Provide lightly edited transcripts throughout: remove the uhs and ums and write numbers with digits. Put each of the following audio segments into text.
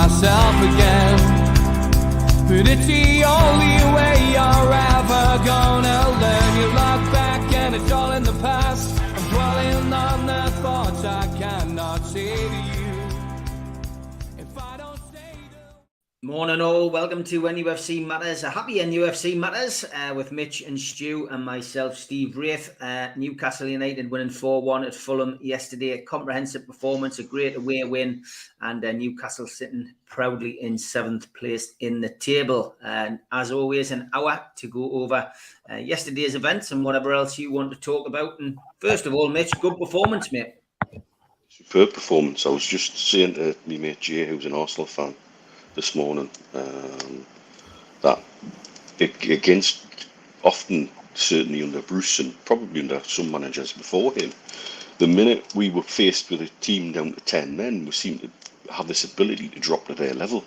myself again. But it's the only way you're ever gonna learn. You look back and it's all in the past. I'm dwelling on the thoughts I cannot say to you. If I don't say to... Morning all, welcome to NUFC Matters, a happy NUFC Matters with Mitch and Stu and myself, Steve Wraith. Newcastle United winning 4-1 at Fulham yesterday. A comprehensive performance, a great away win, and Newcastle sitting proudly in 7th place in the table. And as always, an hour to go over yesterday's events and whatever else you want to talk about. And first of all, Mitch, good performance, mate. Superb performance. I was just saying to my mate Jay, who's an Arsenal fan, this morning, that against often, certainly under Bruce and probably under some managers before him, the minute we were faced with a team down to 10 men, we seemed to have this ability to drop to their level.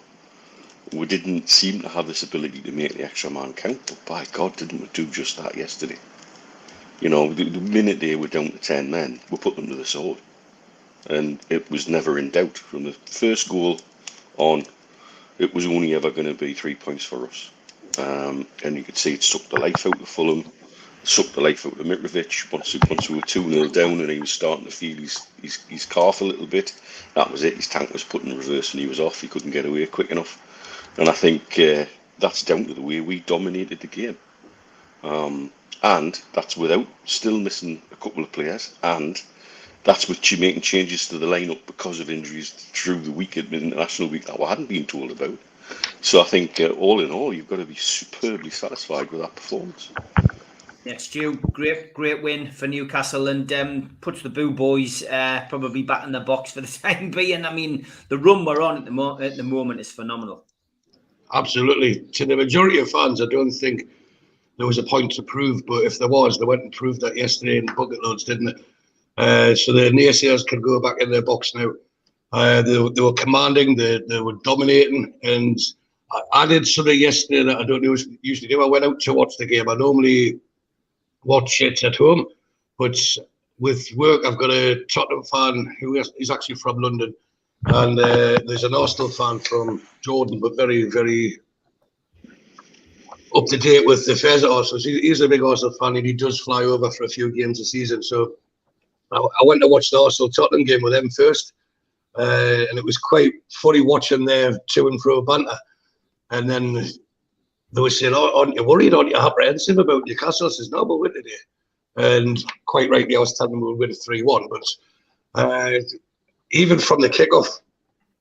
We didn't seem to have this ability to make the extra man count, but by God, didn't we do just that yesterday? You know, the minute they were down to 10 men, we put them to the sword. And it was never in doubt. From the first goal on, it was only ever going to be 3 points for us. And you could see it sucked the life out of Fulham, sucked the life out of Mitrovic. Once we were 2-0 down and he was starting to feel his calf a little bit, that was it. His tank was put in reverse and he was off. He couldn't get away quick enough. And I think that's down to the way we dominated the game. And that's without still missing a couple of players. And that's with you making changes to the lineup because of injuries through the week, in the international week, that we hadn't been told about. So I think all in all, you've got to be superbly satisfied with that performance. Yeah, Stu, great win for Newcastle and puts the Boo Boys probably back in the box for the time being. I mean, the run we're on at the moment is phenomenal. Absolutely. To the majority of fans, I don't think there was a point to prove, but if there was, they went and proved that yesterday in bucket loads, didn't it? So the naysayers can go back in their box now. They were commanding, they were dominating, and I did something yesterday that I don't usually do. I went out to watch the game. I normally watch it at home, but with work, I've got a Tottenham fan who is actually from London, and there's an Arsenal fan from Jordan, but very, very up to date with the affairs at Arsenal. So he's a big Arsenal fan, and he does fly over for a few games a season. So I went to watch the Arsenal-Tottenham game with them first, and it was quite funny watching their to and fro banter. And then they were saying, "Oh, aren't you worried? Aren't you apprehensive about Newcastle?" I says, "No, but we're today." And quite rightly, I was telling them we were winning 3-1. But even from the kickoff,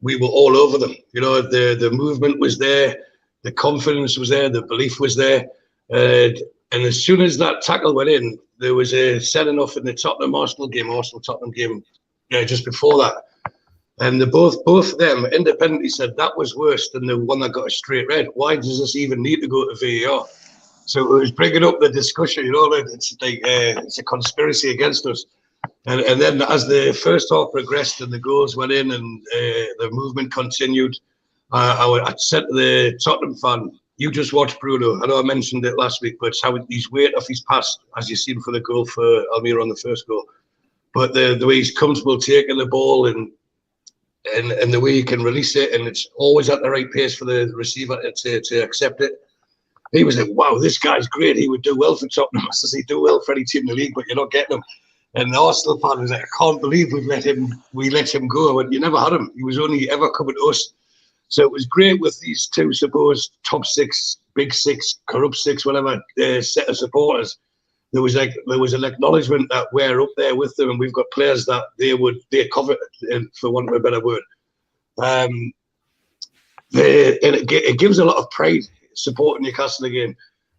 we were all over them. You know, the movement was there, the confidence was there, the belief was there. And as soon as that tackle went in, there was a sending off in the Arsenal-Tottenham game, just before that. And both of them independently said that was worse than the one that got a straight red. Why does this even need to go to VAR? So it was bringing up the discussion, you know, it's like it's a conspiracy against us. And then as the first half progressed and the goals went in and the movement continued, I said to the Tottenham fan, "You just watch Bruno." I know I mentioned it last week, but it's how he's weight off his pass, as you've seen for the goal for Almiron, the first goal. But the way he's comfortable taking the ball and the way he can release it, and it's always at the right pace for the receiver to accept it. He was like, "Wow, this guy's great. He would do well for Tottenham." I says, "He'd do well for any team in the league, but you're not getting him." And the Arsenal fan was like, "I can't believe we let him go." I went, "You never had him. He was only ever coming to us." So it was great with these two supposed top six, big six, corrupt six, whatever set of supporters. There was an acknowledgement that we're up there with them, and we've got players that they cover, for want of a better word. And it gives a lot of pride supporting Newcastle again.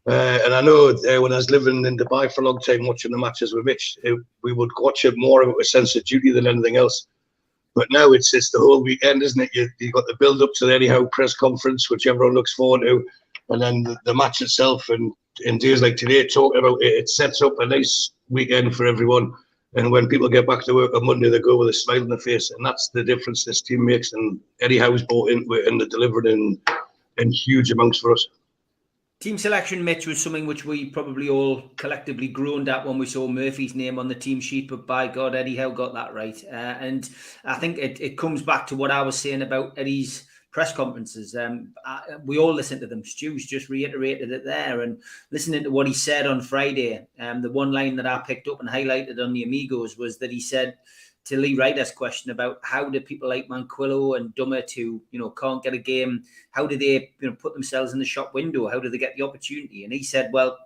And I know when I was living in Dubai for a long time, watching the matches with Mitch, we would watch it more with a sense of duty than anything else. But now it's the whole weekend, isn't it? You got the build up to the anyhow press conference, which everyone looks forward to, and then the match itself. And in days like today, talking about it, it sets up a nice weekend for everyone. And when people get back to work on Monday, they go with a smile on their face, and that's the difference this team makes. And Eddie Howe's bought into it, and they're delivering in huge amounts for us. Team selection, Mitch, was something which we probably all collectively groaned at when we saw Murphy's name on the team sheet, but by God, Eddie Howe got that right. And I think it comes back to what I was saying about Eddie's press conferences. We all listened to them. Stu's just reiterated it there, and listening to what he said on Friday. The one line that I picked up and highlighted on the Amigos was that he said to Lee Ryder's question about how do people like Manquillo and Dummett who, can't get a game, how do they, put themselves in the shop window? How do they get the opportunity? And he said, well,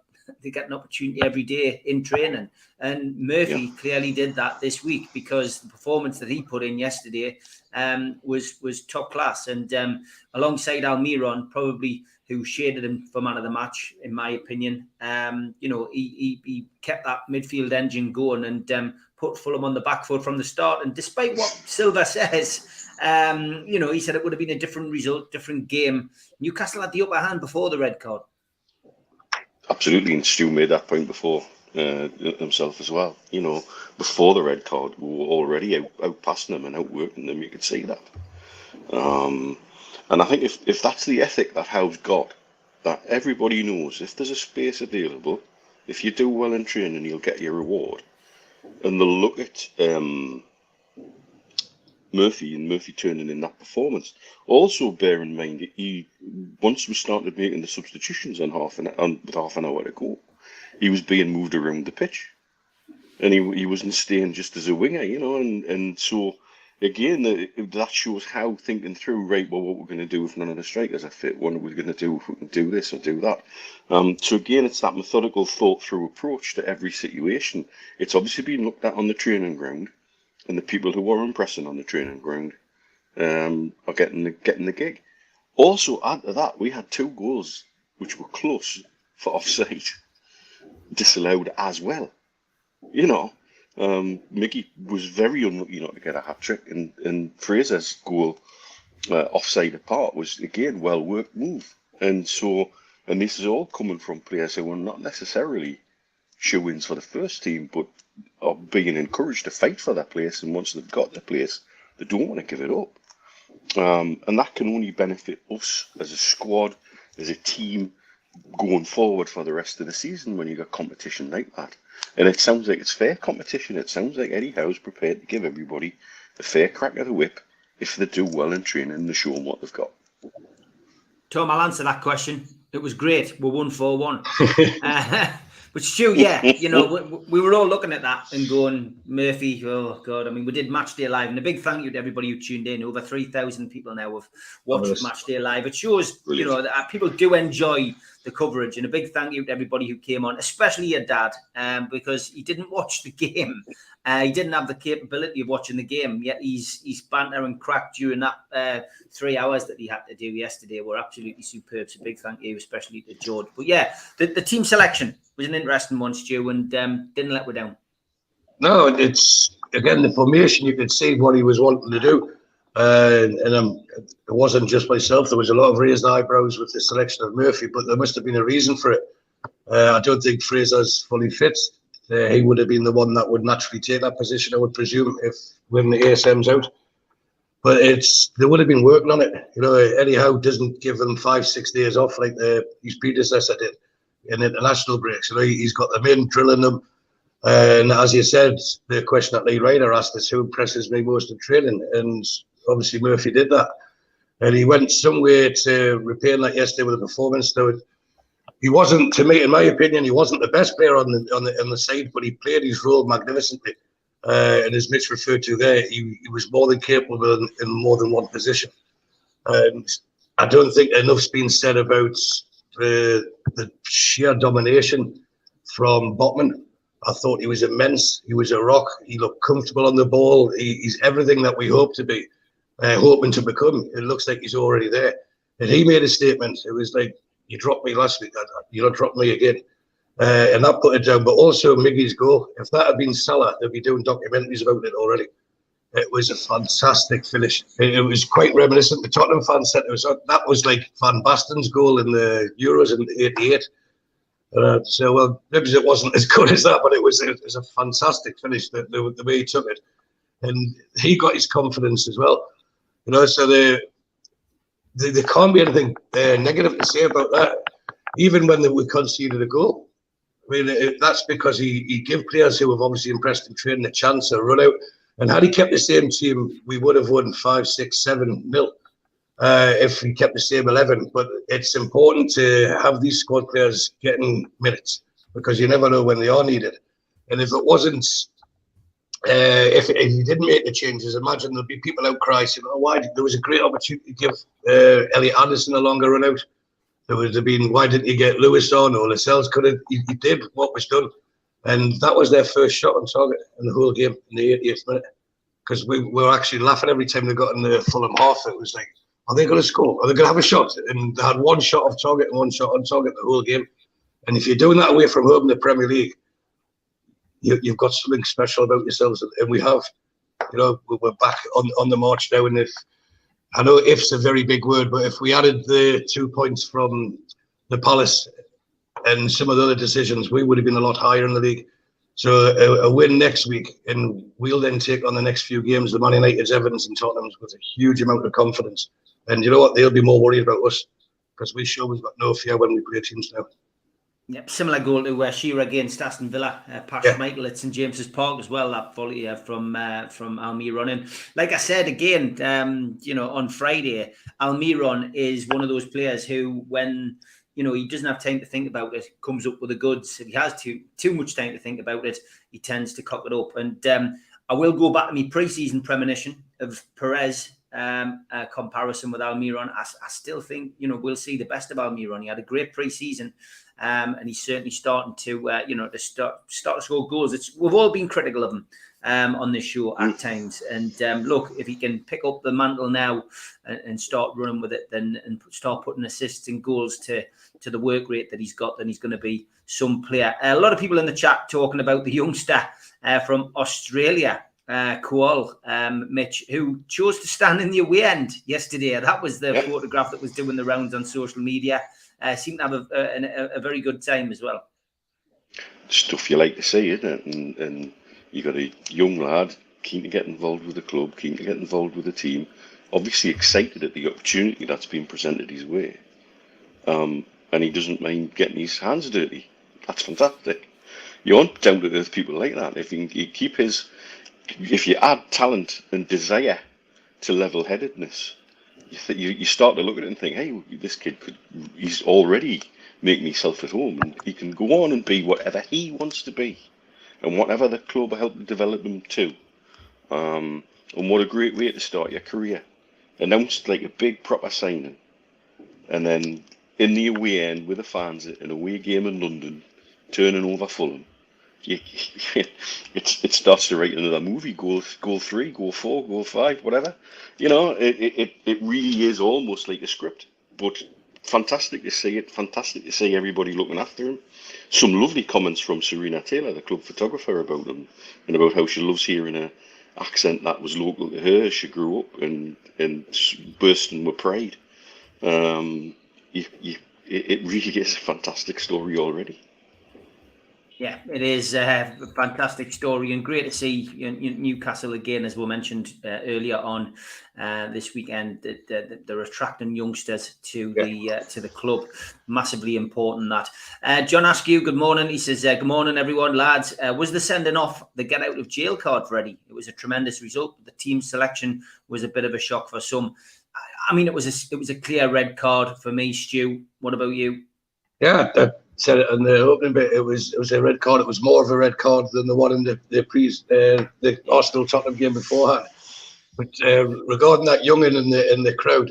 they get an opportunity every day in training. And Murphy clearly did that this week, because the performance that he put in yesterday was top class. And alongside Almiron, probably who shaded him for man of the match, in my opinion, he kept that midfield engine going and put Fulham on the back foot from the start. And despite what Silva says, he said it would have been a different result, different game. Newcastle had the upper hand before the red card. Absolutely, and Stu made that point before himself as well. Before the red card, we were already out passing them and outworking them. You could see that. And I think if that's the ethic that Howe's got, that everybody knows if there's a space available, if you do well in training, you'll get your reward. And they'll look at Murphy and Murphy turning in that performance. Also, bear in mind that once we started making the substitutions with half an hour to go, he was being moved around the pitch, and he wasn't staying just as a winger, and so again that shows how thinking through, right, well, what we're going to do if none of the strikers are fit, what are we going to do if we can do this or do that. So again, it's that methodical, thought through approach to every situation. It's obviously been looked at on the training ground, and the people who are impressing on the training ground are getting the gig. Also, add to that, we had 2 goals which were close for offside disallowed as well. Mickey was very unlucky not to get a hat-trick, and Fraser's goal offside apart was, again, well-worked move. And this is all coming from players who are not necessarily shoe-ins for the first team, but are being encouraged to fight for their place, and once they've got the place, they don't want to give it up. And that can only benefit us as a squad, as a team, going forward for the rest of the season when you got competition like that. And it sounds like it's fair competition. It sounds like Eddie Howe's prepared to give everybody a fair crack of the whip if they do well in training and they show them what they've got. Tom, I'll answer that question. It was great. We're 1-4-1. But Stu, we were all looking at that and going, Murphy, oh God. I mean, we did Match Day Live, and a big thank you to everybody who tuned in. Over 3,000 people now have watched Match Day Live. It shows, that people do enjoy the coverage, and a big thank you to everybody who came on, especially your dad, because he didn't watch the game. He didn't have the capability of watching the game, yet he's banter and crack during that 3 hours that he had to do yesterday were absolutely superb. So big thank you, especially to George. But yeah, the team selection was an interesting one, Stu, and didn't let me down. No, it's, again, the formation, you could see what he was wanting to do. It wasn't just myself. There was a lot of raised eyebrows with the selection of Murphy, but there must have been a reason for it. I don't think Fraser's fully fit. He would have been the one that would naturally take that position, I would presume, when the ASM's out. But they would have been working on it. Eddie Howe doesn't give them 5-6 days off like his predecessor did in international breaks. He's got them in, drilling them. And as you said, the question that Lee Ryder asked us, who impresses me most in training? And obviously Murphy did that. And he went somewhere to repair that yesterday with a performance. So he wasn't, to me, in my opinion, he wasn't the best player on the side, but he played his role magnificently. And as Mitch referred to there, he was more than capable in more than one position. And I don't think enough's been said about the sheer domination from Botman. I thought he was immense. He was a rock. He looked comfortable on the ball. He's everything that we hope to be, hoping to become. It looks like he's already there. And he made a statement. It was like, you dropped me last week, you don't drop me again. And that put it down. But also Miggy's goal. If that had been Salah, they'd be doing documentaries about it already. It was a fantastic finish. It was quite reminiscent. The Tottenham fans said that was like Van Basten's goal in the Euros in '88. So, well, maybe it wasn't as good as that, but it was a fantastic finish, the way he took it. And he got his confidence as well. So there can't be anything negative to say about that, even when we conceded a goal. I mean, that's because he gave players who have obviously impressed in training a chance, a run out. And had he kept the same team, we would have won 5-6-7-0. if he kept the same 11. But it's important to have these squad players getting minutes because you never know when they are needed. And if it wasn't, if he didn't make the changes, imagine there'd be people outcry saying, "Oh, why?" There was a great opportunity to give Elliot Anderson a longer run out. There would have been, why didn't you get Lewis on or Lascelles? Could have, he did what was done. And that was their first shot on target in the whole game in the 88th minute. Because we were actually laughing every time they got in the Fulham half. It was like, are they going to score? Are they going to have a shot? And they had one shot off target and one shot on target the whole game. And if you're doing that away from home in the Premier League, you've got something special about yourselves. And we have, we're back on the march now. And if, I know if's a very big word, but if we added the 2 points from the Palace and some of the other decisions, we would have been a lot higher in the league. So a win next week, and we'll then take on the next few games, the Man United's, Everton's and Tottenham's, with a huge amount of confidence. And you know what? They'll be more worried about us because we've got no fear when we play teams now. Yep, similar goal to Shearer against Aston Villa, past Michael at St James's Park as well. That volley from Almiron. And like I said again, on Friday, Almiron is one of those players who, when he doesn't have time to think about it, comes up with the goods. If he has too much time to think about it, he tends to cock it up. And I will go back to my pre-season premonition of Perez comparison with Almiron. I still think we'll see the best of Almiron. He had a great pre-season. And he's certainly starting to, to start to score goals. We've all been critical of him on this show at times. And look, if he can pick up the mantle now and start running with it, and start putting assists and goals to the work rate that he's got, then he's going to be some player. A lot of people in the chat talking about the youngster from Australia, Kual, Mitch, who chose to stand in the away end yesterday. That was the photograph that was doing the rounds on social media. Seemed to have a very good time as well. Stuff you like to see, isn't it? And you got a young lad keen to get involved with the club, keen to get involved with the team, obviously excited at the opportunity that's been presented his way. And he doesn't mind getting his hands dirty. That's fantastic. You want down to earth people like that. If you add talent and desire to level headedness, you start to look at it and think, hey, this kid he's already making himself at home, and he can go on and be whatever he wants to be and whatever the club helped develop him to. And what a great way to start your career. Announced like a big proper signing. And then in the away end with the fans at an away game in London, turning over Fulham. It starts to write another movie. Goal 3, goal 4, goal 5, whatever. It really is almost like a script. But fantastic to see it. Fantastic to see everybody looking after him. Some lovely comments from Serena Taylor, the club photographer, about him and about how she loves hearing an accent that was local to her. She grew up and bursting with pride. It really is a fantastic story already. Yeah, it is a fantastic story, and great to see Newcastle again, as we mentioned earlier on this weekend, that they're attracting youngsters to the club. Massively important that. John Askew, good morning. He says, good morning, everyone, lads. Was the sending off the get out of jail card for Eddie? It was a tremendous result. The team selection was a bit of a shock for some. I mean, it was a clear red card for me, Stu. What about you? Yeah, said it in the opening bit. It was a red card. It was more of a red card than the one in the Arsenal Tottenham game beforehand. But regarding that young'un in the crowd,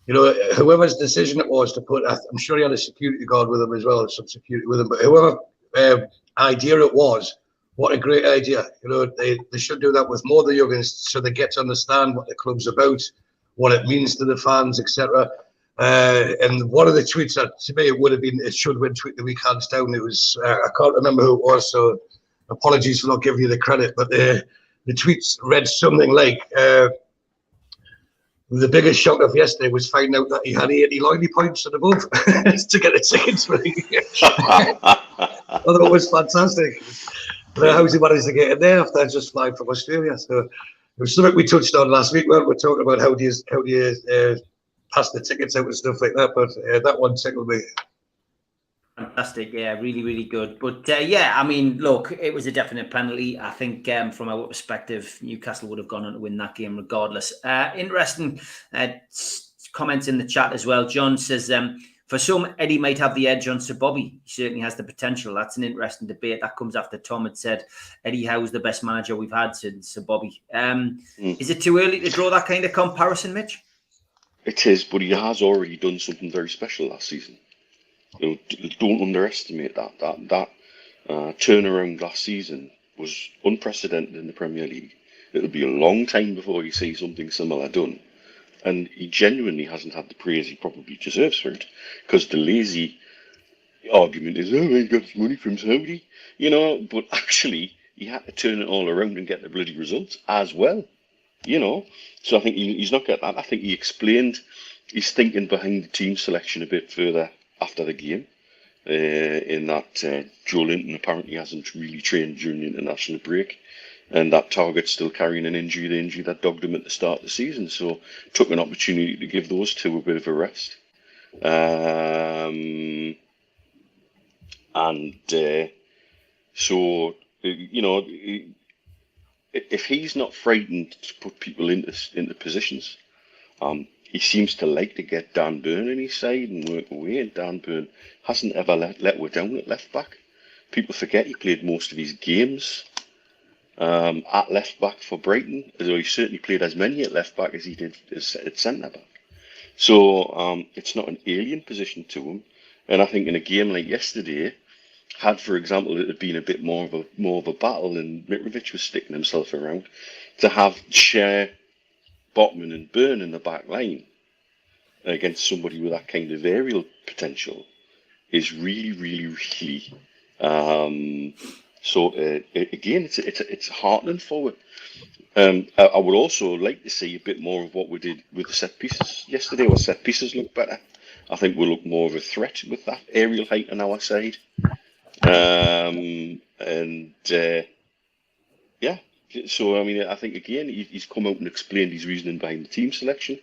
whoever's decision it was to put, I'm sure he had a security guard with him as well, some security with him. But whoever idea it was, what a great idea. They should do that with more of the young'uns so they get to understand what the club's about, what it means to the fans, etc. And one of the tweets that to me it should win tweet the week hands down. It was I can't remember who it was, so apologies for not giving you the credit. But the tweets read something like, "The biggest shock of yesterday was finding out that he had 80 loyalty points and above to get the tickets for the game." I thought it was fantastic. How's he managed to get in there after just flying from Australia? So it was something we touched on last week. We're talking about how do you pass the tickets out and stuff like that, but that one tickled me. Fantastic, yeah, really, really good. But I mean, look, it was a definite penalty. I think from our perspective, Newcastle would have gone on to win that game regardless. Interesting comments in the chat as well. John says, for some, Eddie might have the edge on Sir Bobby. He certainly has the potential. That's an interesting debate. That comes after Tom had said Eddie Howe's the best manager we've had since Sir Bobby. Is it too early to draw that kind of comparison, Mitch? It is, but he has already done something very special last season. Don't underestimate that. That turnaround last season was unprecedented in the Premier League. It'll be a long time before you see something similar done. And he genuinely hasn't had the praise he probably deserves for it. Because the lazy argument is, oh, he got his money from Saudi. You know, but actually, he had to turn it all around and get the bloody results as well. You know, so I think he's not got that. I think he explained his thinking behind the team selection a bit further after the game. In that Joe Linton apparently hasn't really trained during the international break. And that Target's still carrying an injury, the injury that dogged him at the start of the season. So took an opportunity to give those two a bit of a rest. So, you know, if he's not frightened to put people into positions, he seems to like to get Dan Burn in his side and work away. And Dan Burn hasn't ever let her down at left back. People forget he played most of his games at left back for Brighton, although he certainly played as many at left back as he did at centre back. So it's not an alien position to him. And I think in a game like yesterday, had, for example, it had been a bit more of a battle and Mitrovic was sticking himself around, to have Cher, Botman and Burn in the back line against somebody with that kind of aerial potential is really, really, really again, it's heartening forward. I would also like to see a bit more of what we did with the set pieces yesterday, where set pieces look better. I think we'll look more of a threat with that aerial height on our side. So I mean, I think again he's come out and explained his reasoning behind the team selection,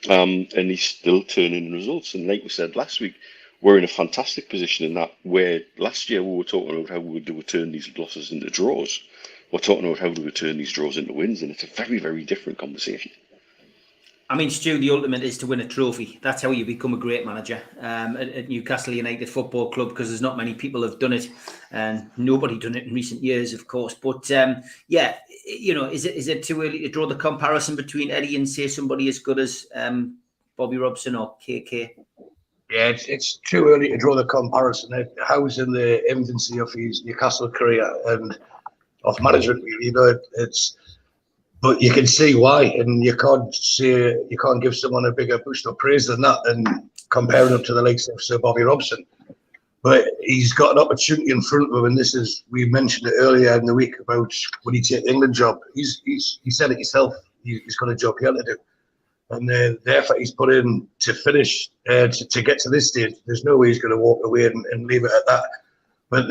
and he's still turning in results. And like we said last week, we're in a fantastic position in that where last year we were talking about how we would turn these losses into draws. We're talking about how do we turn these draws into wins, and it's a very, very different conversation. I mean, Stu, the ultimate is to win a trophy. That's how you become a great manager at Newcastle United Football Club, because there's not many people have done it, and nobody done it in recent years, of course. But yeah, you know, is it too early to draw the comparison between Eddie and say somebody as good as Bobby Robson or KK? Yeah, it's too early to draw the comparison. Howe's in the infancy of his Newcastle career and of management, really. You know, but you can see why, and you can't give someone a bigger boost of praise than that, and comparing him to the likes of Sir Bobby Robson. But he's got an opportunity in front of him, and this is, we mentioned it earlier in the week about when he take the England job. He said it himself. He's got a job here to do, and the effort he's put in to finish to get to this stage, there's no way he's going to walk away and leave it at that. But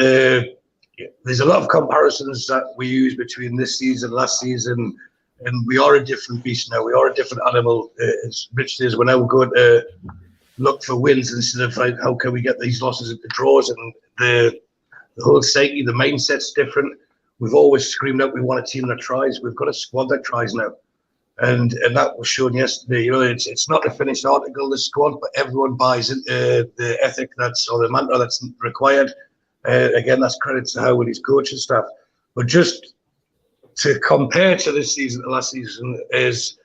there's a lot of comparisons that we use between this season, last season. And we are a different beast now. We are a different animal. As Mitch says, we're now going to look for wins instead of like, how can we get these losses into draws? And the whole psyche, the mindset's different. We've always screamed out we want a team that tries. We've got a squad that tries now. And that was shown yesterday. You know, it's not a finished article, the squad, but everyone buys into the ethic or the mantra that's required. Again, that's credit to Howe and his coaching staff. But just to compare to this season, the last season is,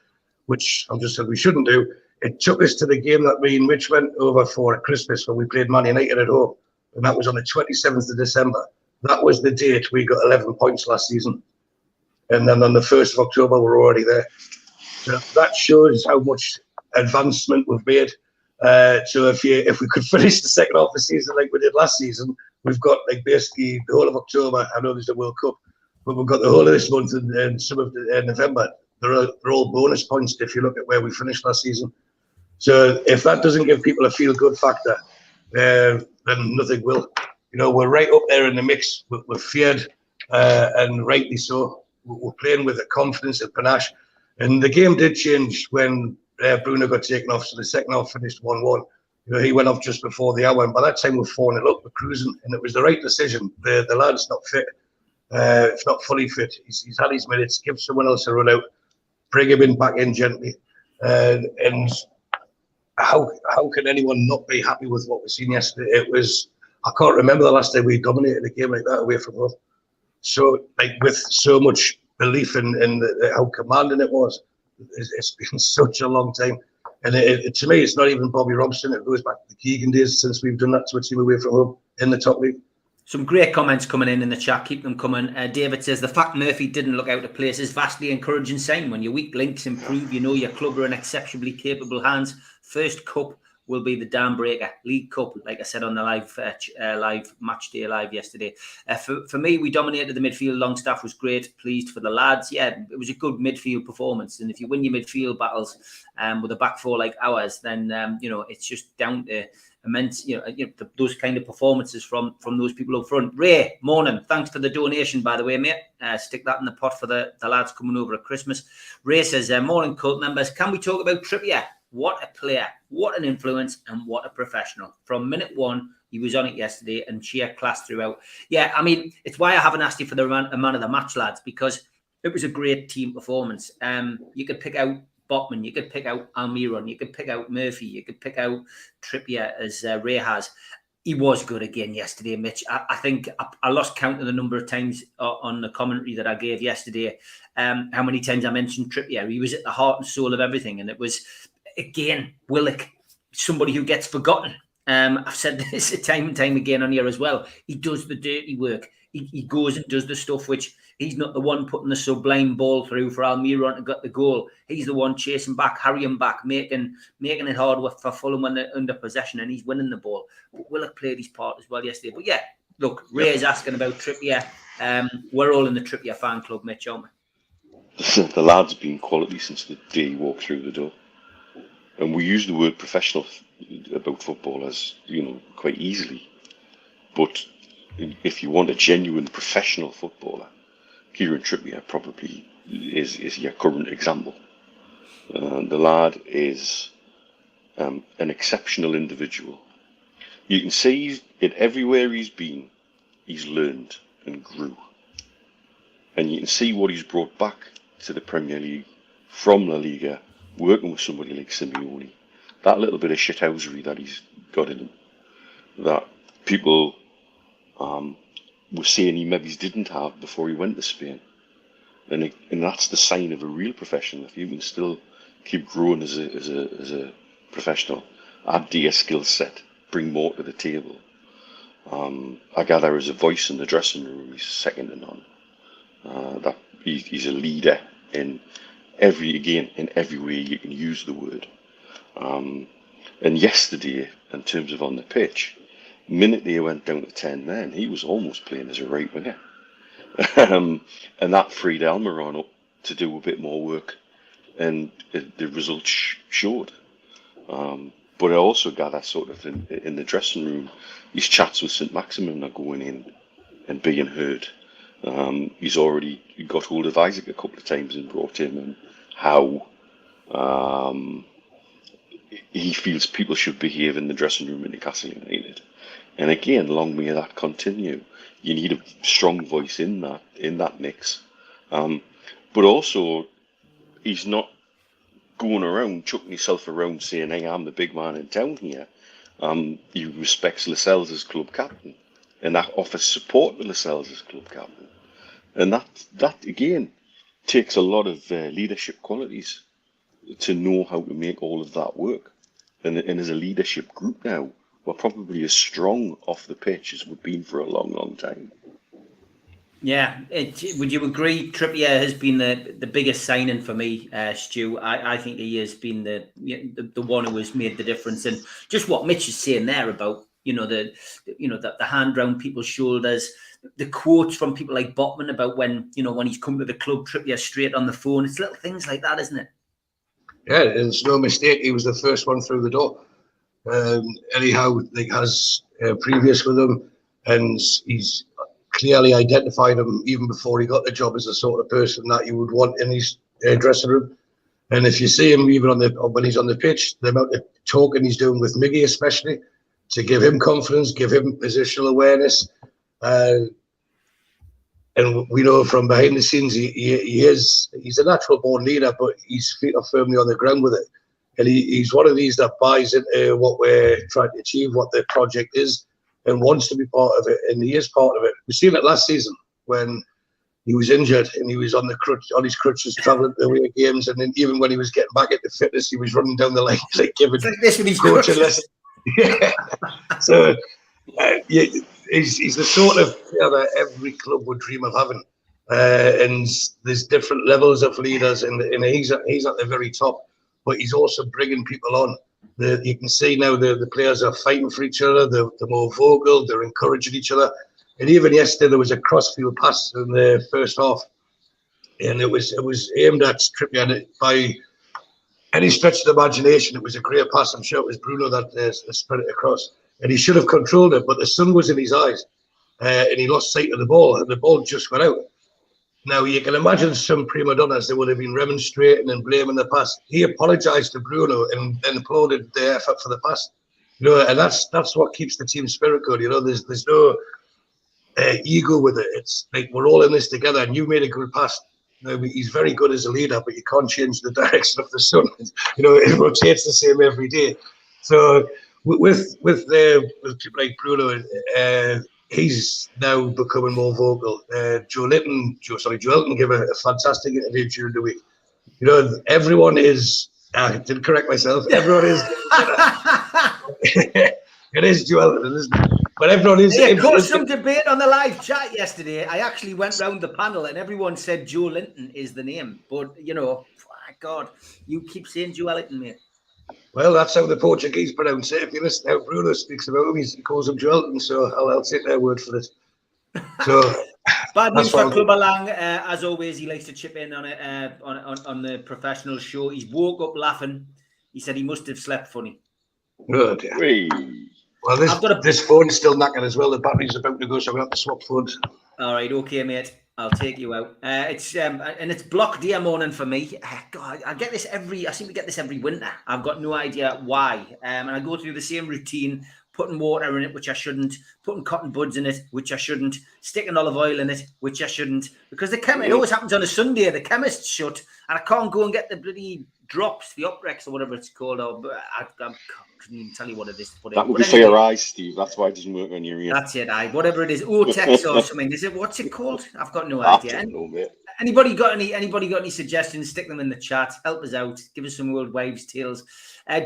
which I've just said we shouldn't do, it took us to the game that me and Mitch went over for Christmas when we played Man United at home. And that was on the 27th of December. That was the date we got 11 points last season. And then on the 1st of October, we're already there. So that shows how much advancement we've made. So if we could finish the second half of the season like we did last season, we've got like basically the whole of October. I know there's the World Cup, but we've got the whole of this month and some of November. They're all bonus points if you look at where we finished last season. So if that doesn't give people a feel-good factor, then nothing will. You know, we're right up there in the mix. We're feared, and rightly so. We're playing with a confidence and panache. And the game did change when Bruno got taken off. So the second half finished 1-1. You know, he went off just before the hour. And by that time, we're 4-0 up, we're cruising. And it was the right decision. The lad's not fit. If not fully fit, he's had his minutes. Give someone else a run out. Bring him back in gently. And how can anyone not be happy with what we've seen yesterday? It was, I can't remember the last time we dominated a game like that away from home. So, like, with so much belief in how commanding it was. It's been such a long time. And to me, it's not even Bobby Robson. It goes back to the Keegan days since we've done that to a team away from home in the top league. Some great comments coming in the chat. Keep them coming. David says, the fact Murphy didn't look out of place is vastly encouraging sign. When your weak links improve, you know your club are in exceptionally capable hands. First cup will be the dam breaker. League Cup, like I said on the live match day live yesterday. For me, we dominated the midfield. Longstaff was great. Pleased for the lads. Yeah, it was a good midfield performance. And if you win your midfield battles with a back four like ours, then it's just down to immense, those kind of performances from those people up front. Ray, morning. Thanks for the donation, by the way, mate. Stick that in the pot for the lads coming over at Christmas. Ray says, morning, cult members. Can we talk about Trippier? What a player, what an influence, and what a professional. From minute one, he was on it yesterday and sheer class throughout. Yeah, I mean, it's why I haven't asked you for the man of the match, lads, because it was a great team performance. You could pick out Botman, you could pick out Almiron, you could pick out Murphy, you could pick out Trippier, as Ray has. He was good again yesterday, Mitch. I think I lost count of the number of times on the commentary that I gave yesterday, how many times I mentioned Trippier. He was at the heart and soul of everything, and it was... Again, Willock, somebody who gets forgotten. I've said this time and time again on here as well. He does the dirty work. He goes and does the stuff which he's not the one putting the sublime ball through for Almiron to get the goal. He's the one chasing back, harrying back, making it hard for Fulham when they're under possession, and he's winning the ball. But Willock played his part as well yesterday. But yeah, look, Ray's asking about Trippier. We're all in the Trippier fan club, Mitch, aren't we? The lad's been quality since the day he walked through the door. And we use the word professional about football as, quite easily. But if you want a genuine professional footballer, Kieran Trippier probably is your current example. The lad is an exceptional individual. You can see everywhere he's been, he's learned and grew. And you can see what he's brought back to the Premier League from La Liga, working with somebody like Simeone, that little bit of shithousery that he's got in him, that people were saying he maybe didn't have before he went to Spain. And that's the sign of a real professional. If you can still keep growing as a professional, add to your skill set, bring more to the table. I gather as a voice in the dressing room, he's second to none. That he's a leader in every way you can use the word. And yesterday, in terms of on the pitch, the minute they went down to 10 men, he was almost playing as a right winger. And that freed Almiron up to do a bit more work, and the results showed. But I also gather sort of in the dressing room, his chats with St. Maximin are going in and being heard. He's already got hold of Isaac a couple of times and brought him in. How he feels people should behave in the dressing room in Newcastle United. And again, long may that continue. You need a strong voice in that mix. But also, he's not going around, chucking himself around saying, hey, I'm the big man in town here. He respects Lascelles as club captain, and that offers support to Lascelles as club captain. And that again takes a lot of leadership qualities to know how to make all of that work. And as a leadership group now, we're probably as strong off the pitch as we've been for a long, long time. Yeah, would you agree? Trippier has been the biggest signing for me, Stu. I think he has been the one who has made the difference. And just what Mitch is saying there about the hand round people's shoulders, the quotes from people like Botman about when he's come to the club, Trippier straight on the phone. It's little things like that, isn't it? Yeah, it's no mistake. He was the first one through the door. Anyhow, has previous with him, and he's clearly identified him even before he got the job as the sort of person that you would want in his dressing room. And if you see him even when he's on the pitch, the amount of talking he's doing with Miggy, especially to give him confidence, give him positional awareness, and we know from behind the scenes he's a natural born leader, but his feet are firmly on the ground with it. And he's one of these that buys into what we're trying to achieve, what the project is, and wants to be part of it. And he is part of it. We've seen it last season when he was injured and he was on his crutches, travelling to away games. And then even when he was getting back into fitness, he was running down the line like giving coaching lessons. Yeah. So he's the sort of player that every club would dream of having. And there's different levels of leaders, and he's at the very top. But he's also bringing people on. You can see now the players are fighting for each other. They're more vocal. They're encouraging each other. And even yesterday, there was a crossfield pass in the first half, and it was aimed at Trippier by any stretch of the imagination. It was a great pass. I'm sure it was Bruno that spread it across, and he should have controlled it. But the sun was in his eyes, and he lost sight of the ball, and the ball just went out. Now, you can imagine some prima donnas, they would have been remonstrating and blaming the pass. He apologised to Bruno and applauded the effort for the pass. And that's what keeps the team spirit good. There's no ego with it. It's like we're all in this together, and you made a good pass. He's very good as a leader, but you can't change the direction of the sun. It rotates the same every day. So with people like Bruno, he's now becoming more vocal. Joelinton gave a fantastic interview during the week. Everyone is. I did correct myself. Everyone is. It is Joelinton, isn't it? But everyone is. There got some debate on the live chat yesterday. I actually went round the panel and everyone said Joelinton is the name. But God, you keep saying Joelinton, mate. Well, that's how the Portuguese pronounce it. If you listen how Bruno speaks about him, he calls him Joelinton, so I'll take their word for it. So bad news for Club Alang. As always, he likes to chip in on it on the professional show. He's woke up laughing. He said he must have slept funny. Oh, dear. Well, this phone's still knackered as well. The battery's about to go, so we have to swap phones. All right, okay, mate. I'll take you out. It's block day morning for me. God, I seem to get this every winter. I've got no idea why. And I go through the same routine, putting water in it, which I shouldn't, putting cotton buds in it, which I shouldn't, sticking olive oil in it, which I shouldn't, because it always happens on a Sunday. The chemist's shut, and I can't go and get the bloody drops, the Oprex or whatever it's called. I couldn't even tell you what it is. That would be for your eyes, Steve. That's why it doesn't work on your ear. That's it, whatever it is, Otex or something. Is it? What's it called? I've got no idea. I don't know, mate. Anybody got any suggestions? Stick them in the chat. Help us out. Give us some old wives' tales.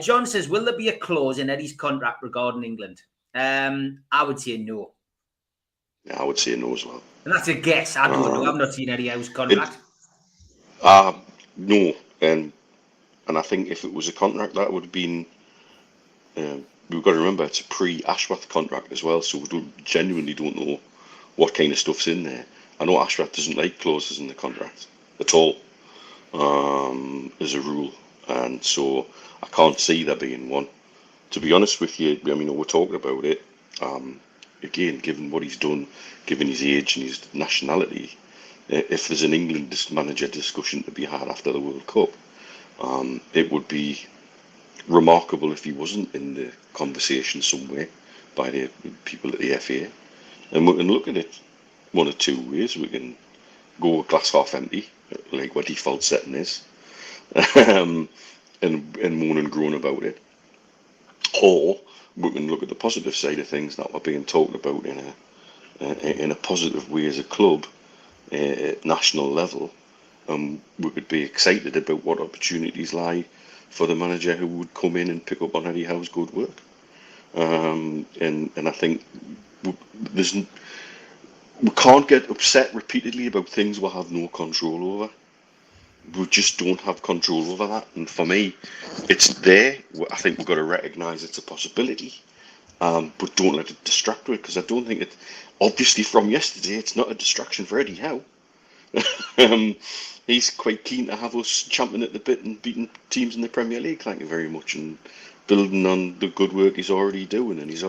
John says, will there be a clause in Eddie's contract regarding England? I would say no. Yeah, I would say no as well. And that's a guess. I don't know. I've not seen Eddie Howe's contract. No. And I think if it was a contract, that would have been... we've got to remember, it's a pre-Ashworth contract as well, so we genuinely don't know what kind of stuff's in there. I know Ashworth doesn't like clauses in the contract at all, as a rule, and so I can't see there being one. To be honest with you, I mean, we're talking about it, again, given what he's done, given his age and his nationality, if there's an England manager discussion to be had after the World Cup, it would be remarkable if he wasn't in the conversation somewhere by the people at the FA. And we can look at it one of two ways. We can go glass half empty, like what default setting is, and moan and groan about it. Or we can look at the positive side of things that were being talked about in a positive way as a club at national level. We could be excited about what opportunities lie for the manager who would come in and pick up on Eddie Howe's good work. And I think we can't get upset repeatedly about things we have no control over. We just don't have control over that. And for me, it's there. I think we've got to recognise it's a possibility, but don't let it distract it, because I don't think it, obviously from yesterday, it's not a distraction for Eddie Howe. He's quite keen to have us champing at the bit and beating teams in the Premier League, thank you very much, and building on the good work he's already doing. And his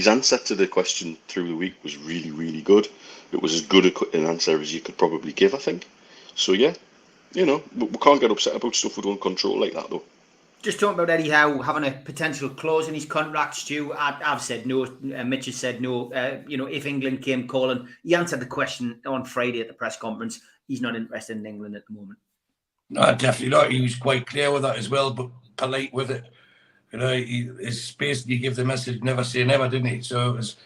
answer to the question through the week was really, really good. It was as good an answer as you could probably give, I think. So yeah, we can't get upset about stuff we don't control like that, though. Just talking about Eddie Howe having a potential clause in his contract, Stu, I've said no. Mitch has said no. If England came calling, he answered the question on Friday at the press conference. He's not interested in England at the moment. No, definitely not. He was quite clear with that as well. But polite with it. You know, it's basically give the message, never say never, didn't he? So it was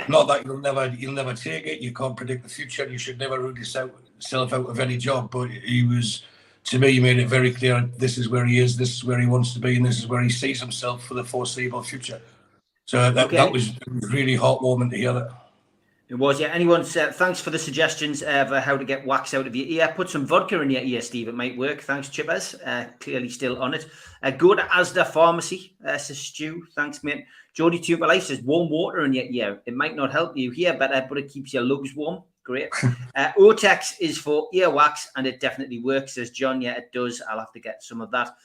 not that you'll never take it. You can't predict the future. You should never rule yourself out of any job. But he was, to me, he made it very clear, this is where he is, this is where he wants to be, and this is where he sees himself for the foreseeable future. So that was really heartwarming to hear that. It was, yeah. Anyone said, thanks for the suggestions of how to get wax out of your ear. Put some vodka in your ear, Steve. It might work. Thanks, Chippers. Clearly still on it. Go to Asda Pharmacy, says Stu. Thanks, mate. Jody Tuber Life says, warm water in your ear. It might not help you here better, but it keeps your lugs warm. Great. Otex is for earwax, and it definitely works, says John. Yeah, it does. I'll have to get some of that.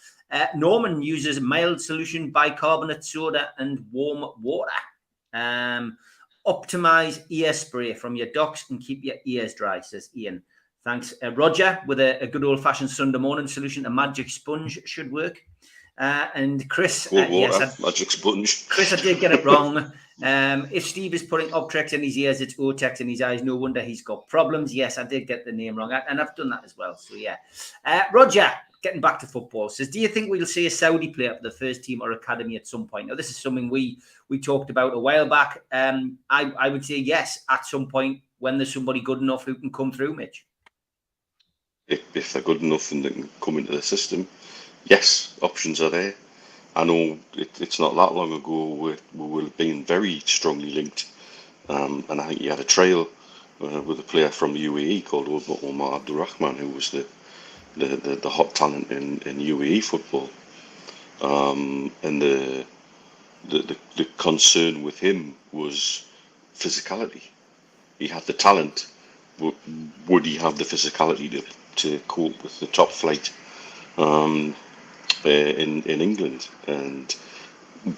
Norman uses mild solution, bicarbonate soda, and warm water. Optimize ear spray from your docs and keep your ears dry, says Ian. Thanks. Roger, with a good old-fashioned Sunday morning solution, a magic sponge should work. And Chris, magic sponge. Chris, I did get it wrong. If Steve is putting Optrex in his ears, it's Otex in his eyes. No wonder he's got problems. Yes, I did get the name wrong, and I've done that as well. So yeah, Roger, getting back to football, says, do you think we'll see a Saudi player for the first team or academy at some point? Now, this is something we talked about a while back. I would say yes, at some point when there's somebody good enough who can come through, Mitch. If they're good enough and they can come into the system, yes, options are there. I know it's not that long ago we were being very strongly linked, and I think you had a trial with a player from the UAE called Omar Abdulrahman, who was the hot talent in UAE football, and the concern with him was physicality. He had the talent, but would he have the physicality to cope with the top flight in England? And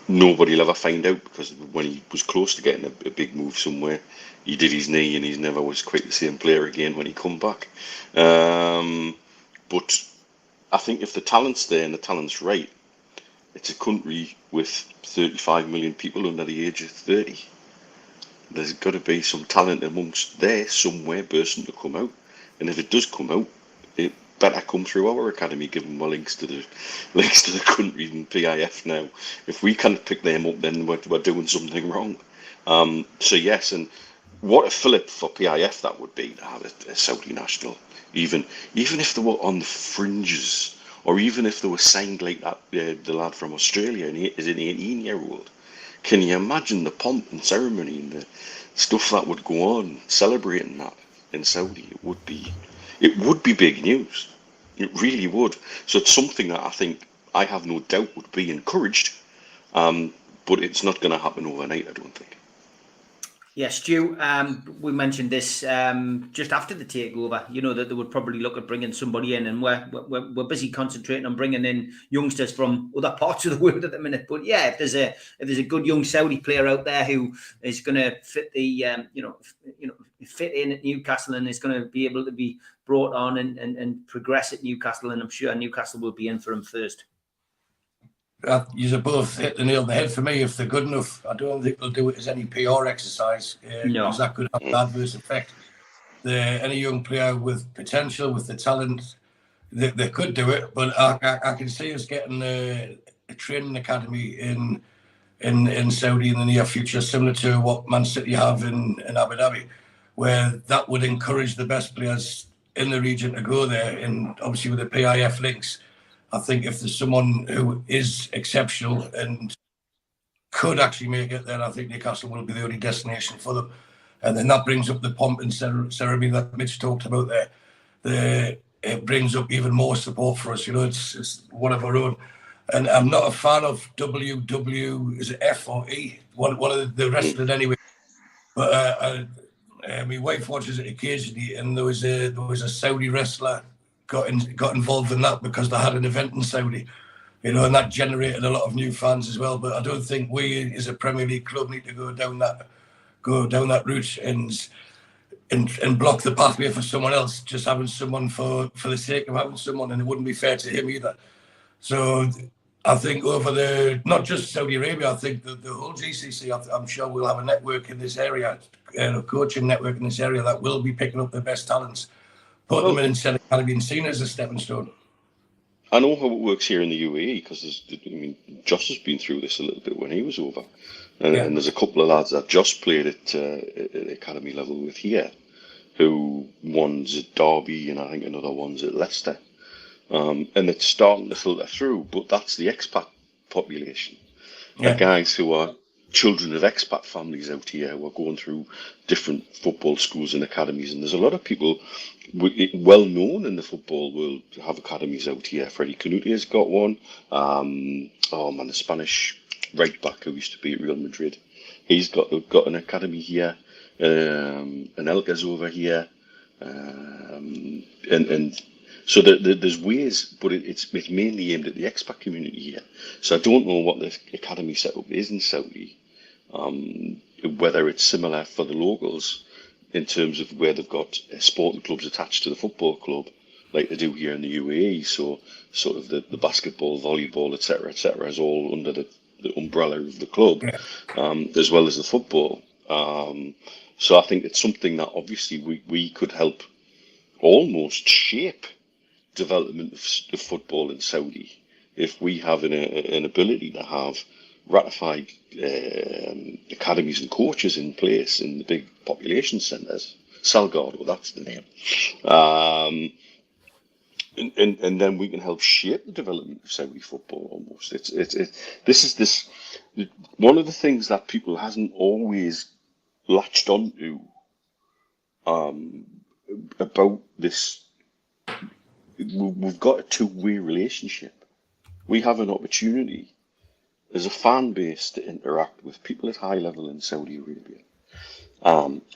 nobody will ever find out, because when he was close to getting a big move somewhere, he did his knee and he never was quite the same player again when he come back. But I think if the talent's there and the talent's right, it's a country with 35 million people under the age of 30. There's got to be some talent amongst there somewhere bursting to come out. And if it does come out, it better come through our academy, given my links to the country and PIF now. If we can't pick them up, then we're doing something wrong. So yes, and what a fillip for PIF that would be to have a Saudi national. Even if they were on the fringes, or even if they were signed like that, the lad from Australia is an 18-year-old. Can you imagine the pomp and ceremony and the stuff that would go on celebrating that in Saudi? It would be big news. It really would. So it's something that I have no doubt would be encouraged, but it's not going to happen overnight, I don't think. Yes, Stu, we mentioned this just after the takeover, you know, that they would probably look at bringing somebody in, and we're busy concentrating on bringing in youngsters from other parts of the world at the minute. But yeah, if there's a good young Saudi player out there who is going to fit the fit in at Newcastle and is going to be able to be brought on and progress at Newcastle, and I'm sure Newcastle will be in for him first. You both hit the nail on the head for me. If they're good enough, I don't think they'll do it as any PR exercise, because that could have an adverse effect. Any young player with potential, with the talent, they could do it. But I can see us getting a training academy in Saudi in the near future, similar to what Man City have in Abu Dhabi, where that would encourage the best players in the region to go there. And obviously with the PIF links, I think if there's someone who is exceptional and could actually make it there, I think Newcastle will be the only destination for them. And then that brings up the pomp and ceremony that Mitch talked about there. It brings up even more support for us. You know, it's one of our own. And I'm not a fan of is it F or E? One of the wrestling anyway. But my wife watches it occasionally, and there was a Saudi wrestler got involved in that because they had an event in Saudi, you know, and that generated a lot of new fans as well. But I don't think we as a Premier League club need to go down that route and block the pathway for someone else, just having someone for the sake of having someone, and it wouldn't be fair to him either. So I think over not just Saudi Arabia, I think the whole GCC, I'm sure we'll have a network in this area, a coaching network in this area that will be picking up the best talents, put them in instead of kind of being seen as a stepping stone. I know how it works here in the UAE because Josh has been through this a little bit when he was over, and there's a couple of lads that Josh played at academy level with here, who one's at Derby and I think another one's at Leicester, and it's starting to filter through. But that's the expat population, the guys who are children of expat families out here who are going through different football schools and academies, and there's a lot of people well known in the football world to have academies out here. Freddie Canute has got one. The Spanish right back who used to be at Real Madrid, he's got an academy here. And Elka's over here, and so there's ways, but it's mainly aimed at the expat community here. So I don't know what the academy setup is in Saudi, whether it's similar for the locals in terms of where they've got sporting clubs attached to the football club, like they do here in the UAE. So sort of the basketball, volleyball, etc., is all under the umbrella of the club, as well as the football. So I think it's something that obviously we could help almost shape development of football in Saudi if we have an ability to have ratified academies and coaches in place in the big population centres. Salgado, that's the name. And then we can help shape the development of Saudi football almost. This is one of the things that people hasn't always latched onto about this. We've got a two-way relationship. We have an opportunity as a fan base to interact with people at high level in Saudi Arabia,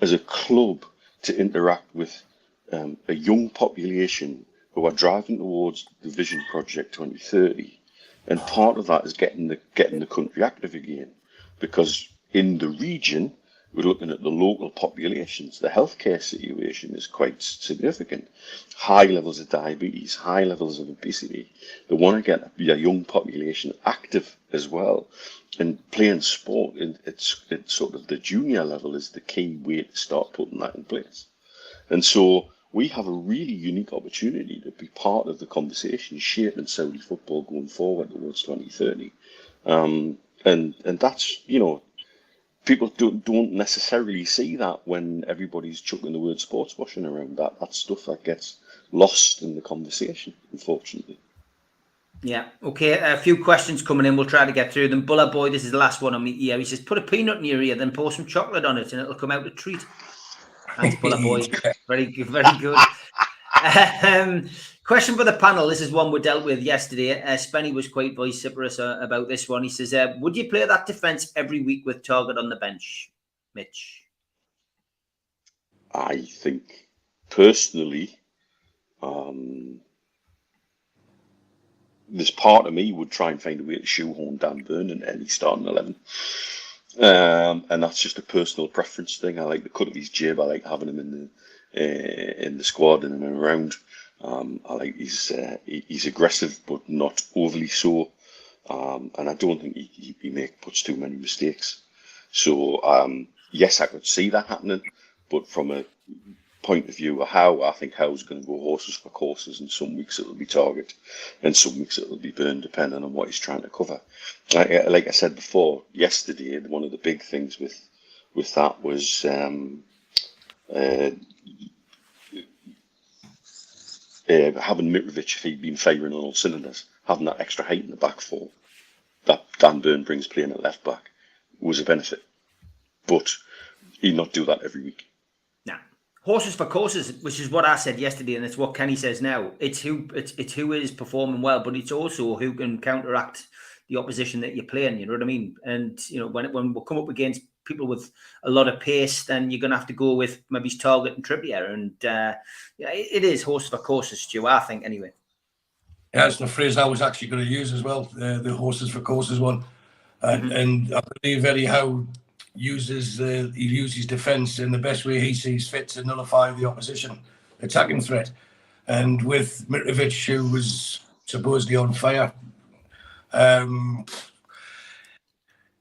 as a club to interact with a young population who are driving towards the Vision Project 2030, and part of that is getting the country active again, because in the region we're looking at the local populations. The healthcare situation is quite significant. High levels of diabetes, high levels of obesity. They want to get a young population active as well. And playing sport, it's sort of the junior level is the key way to start putting that in place. And so we have a really unique opportunity to be part of the conversation shaping Saudi football going forward towards 2030. And that's, people don't necessarily see that when everybody's chucking the word sports washing around. That's stuff that gets lost in the conversation, unfortunately. Yeah, okay. A few questions coming in. We'll try to get through them. Buller Boy, this is the last one on me ear. He says, put a peanut in your ear, then pour some chocolate on it, and it'll come out a treat. Thanks, Buller Boy. Very good, very good. Question for the panel. This is one we dealt with yesterday. Spenny was quite vociferous about this one. He says, would you play that defence every week with Target on the bench, Mitch? I think, personally, this part of me would try and find a way to shoehorn Dan Burn into any starting 11. And that's just a personal preference thing. I like the cut of his jib. I like having him in the squad and around. I like he's aggressive but not overly so, and I don't think he puts too many mistakes. So yes, I could see that happening, but from a point of view of Howe, I think Howe's going to go horses for courses, and some weeks it'll be Target and some weeks it'll be Burn, depending on what he's trying to cover. Like I said before, yesterday, one of the big things with that was having Mitrovic, if he'd been firing on all cylinders, having that extra height in the back four that Dan Burn brings playing at left back was a benefit. But he'd not do that every week. Nah. Horses for courses, which is what I said yesterday, and it's what Kenny says now. It's who is performing well, but it's also who can counteract the opposition that you're playing. You know what I mean? And when we come up against people with a lot of pace, then you're going to have to go with maybe Target and Trippier. And it is horses for courses, Stu, I think, anyway. Yeah, it's the phrase I was actually going to use as well, the horses for courses one. And I believe Eddie Howe uses defence in the best way he sees fit to nullify the opposition attacking threat. And with Mitrovic, who was supposedly on fire,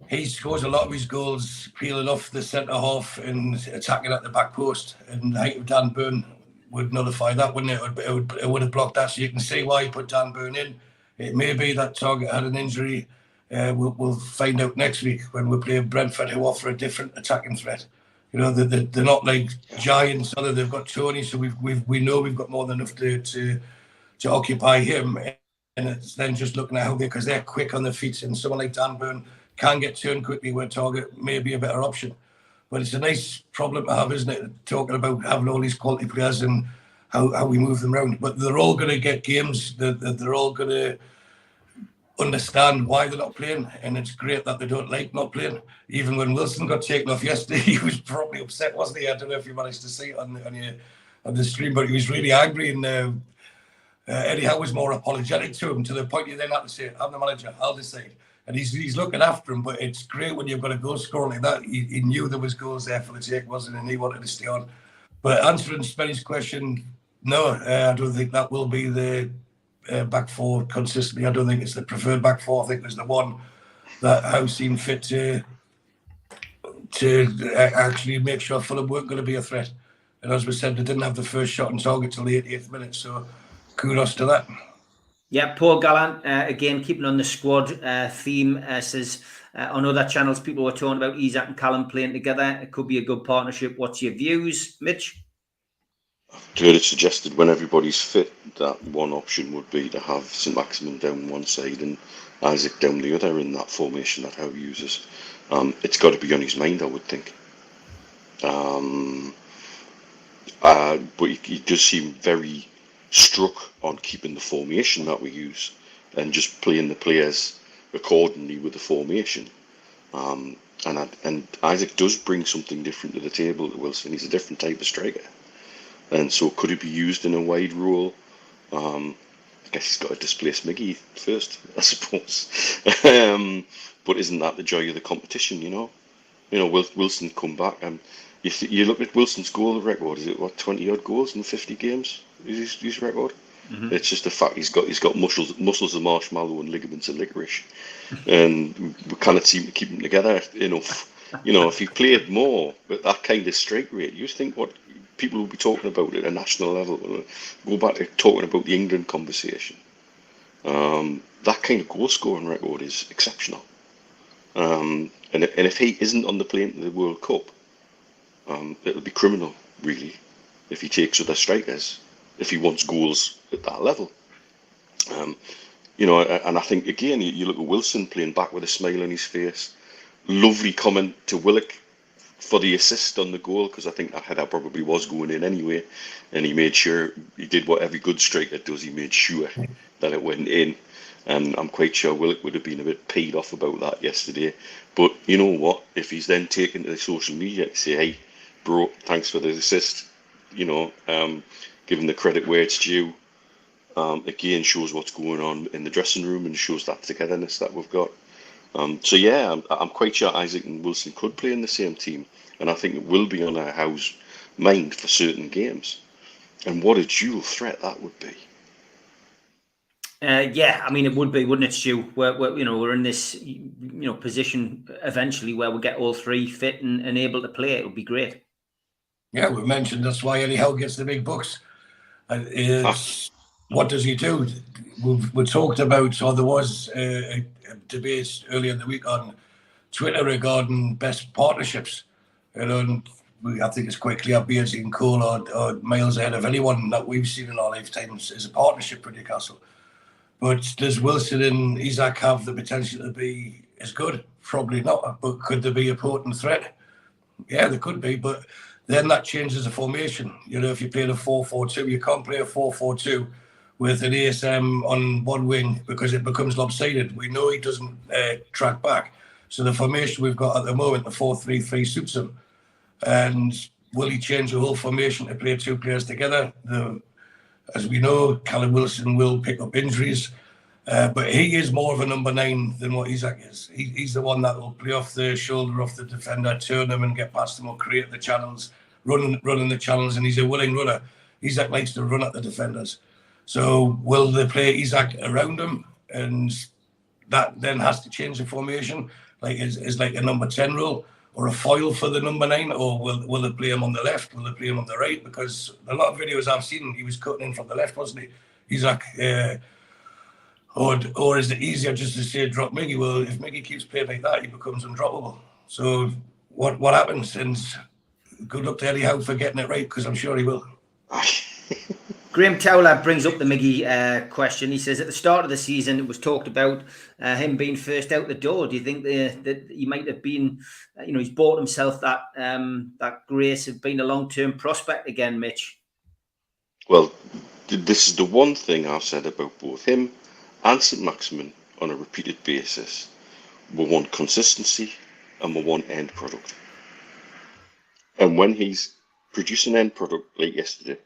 he scores a lot of his goals peeling off the centre half and attacking at the back post. And the height of Dan Burn would nullify that, wouldn't it? It would have blocked that. So you can see why he put Dan Burn in. It may be that Target had an injury. We'll find out next week when we play Brentford, who offer a different attacking threat. You know, they're not like giants. Other they've got Tony, so we know we've got more than enough to occupy him. And it's then just looking at how because they're quick on their feet, and someone like Dan Burn can get turned quickly where Target may be a better option. But it's a nice problem to have, isn't it? Talking about having all these quality players and how we move them around. But they're all going to get games. They're all going to understand why they're not playing, and it's great that they don't like not playing. Even when Wilson got taken off yesterday, he was probably upset, wasn't he? I don't know if you managed to see it on the stream, but he was really angry, and Eddie Howe was more apologetic to him, to the point you then had to say, I'm the manager, I'll decide. And he's looking after him, but it's great when you've got a goal scorer like that. He knew there was goals there for the take, wasn't he? And he wanted to stay on. But answering Spenny's question, no, I don't think that will be the back four consistently. I don't think it's the preferred back four. I think it's the one that Howe seemed fit to actually make sure Fulham weren't going to be a threat. And as we said, they didn't have the first shot on target till the 88th minute. So kudos to that. Yeah, Paul Gallant, again, keeping on the squad theme, says on other channels, people were talking about Isak and Callum playing together. It could be a good partnership. What's your views, Mitch? I've heard it suggested when everybody's fit that one option would be to have St Maximin down one side and Isak down the other in that formation that Howe uses. It's got to be on his mind, I would think. But he does seem very struck on keeping the formation that we use and just playing the players accordingly with the formation. And Isak does bring something different to the table to Wilson. He's a different type of striker. And so could it be used in a wide role? I guess he's got to displace Miggy first, I suppose. But isn't that the joy of the competition, you know? Wilson come back. You look at Wilson's goal record, is it, 20-odd goals in 50 games? Is his record? Mm-hmm. It's just the fact he's got muscles of marshmallow and ligaments of licorice. And we cannot seem to keep them together enough. If he played more at that kind of strike rate, you think what people will be talking about at a national level. Go back to talking about the England conversation. That kind of goal scoring record is exceptional. And if he isn't on the plane to the World Cup, it'll be criminal, really, if he takes other strikers, if he wants goals at that level. And I think, again, you look at Wilson playing back with a smile on his face. Lovely comment to Willock for the assist on the goal, because I think that header probably was going in anyway, and he made sure, he did what every good striker does, he made sure that it went in. And I'm quite sure Willock would have been a bit paid off about that yesterday. But you know what? If he's then taken to the social media to say, hey, bro, thanks for the assist, giving the credit where it's due, again, shows what's going on in the dressing room and shows that togetherness that we've got. So yeah, I'm quite sure Isak and Wilson could play in the same team. And I think it will be on our Howe's mind for certain games. And what a dual threat that would be. Yeah, I mean, it would be, wouldn't it, Stu? We're in this, position eventually where we get all three fit and able to play. It would be great. Yeah, we mentioned that's why Eddie Howe gets the big bucks. What does he do? We talked about, or there was a debate earlier in the week on Twitter regarding best partnerships. I think it's quite clear Beardsley and Cole are miles ahead of anyone that we've seen in our lifetimes as a partnership for Newcastle. But does Wilson and Isak have the potential to be as good? Probably not. But could there be a potent threat? Yeah, there could be. But then that changes the formation. If you play a 4-4-2, you can't play a 4-4-2 with an ASM on one wing because it becomes lopsided. We know he doesn't track back. So the formation we've got at the moment, the 4-3-3, suits him. And will he change the whole formation to play two players together? As we know, Callum Wilson will pick up injuries, but he is more of a number 9 than what Isak is. He's the one that will play off the shoulder of the defender, turn him and get past him or create the channels, running the channels, and he's a willing runner. Isak likes to run at the defenders. So will they play Isak around him? And that then has to change the formation, like is like a number 10 role. or a foil for the number 9, or will they play him on the left? Will they play him on the right? Because a lot of videos I've seen, he was cutting in from the left, wasn't he? He's like, or is it easier just to say drop Miggy? Well, if Miggy keeps playing like that, he becomes undroppable. So what happens? And good luck to Eddie Howe for getting it right, because I'm sure he will. Graham Towler brings up the Miggy question. He says, at the start of the season, it was talked about him being first out the door. Do you think that he might have been, he's bought himself that grace of being a long-term prospect again, Mitch? Well, this is the one thing I've said about both him and St Maximin on a repeated basis. We want consistency and we want end product. And when he's producing end product like yesterday,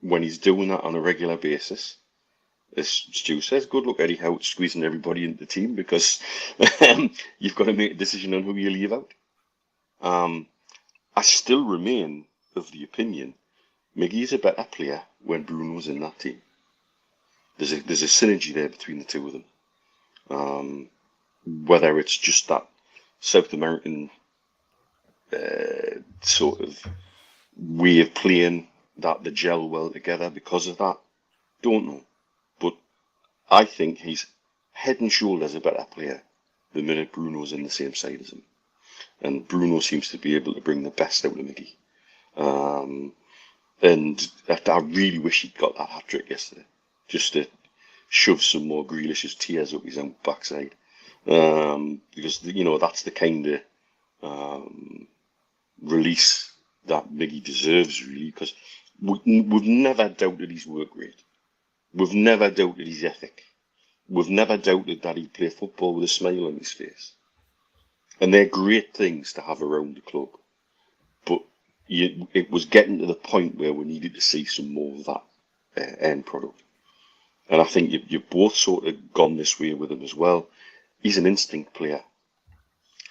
when he's doing that on a regular basis, as Stu says, good luck Eddie Howe squeezing everybody into the team, because you've got to make a decision on who you leave out. I still remain of the opinion Miggy's a better player when Bruno's in that team. There's a synergy there between the two of them. Whether it's just that South American sort of way of playing that they gel well together because of that, don't know. But I think he's head and shoulders a better player the minute Bruno's in the same side as him. And Bruno seems to be able to bring the best out of Miggy. And I really wish he'd got that hat-trick yesterday, just to shove some more Grealish's tears up his own backside. Because, that's the kind of release that Miggy deserves, really, because we've never doubted his work rate. We've never doubted his ethic. We've never doubted that he'd play football with a smile on his face. And they're great things to have around the club. But it was getting to the point where we needed to see some more of that end product. And I think you've both sort of gone this way with him as well. He's an instinct player.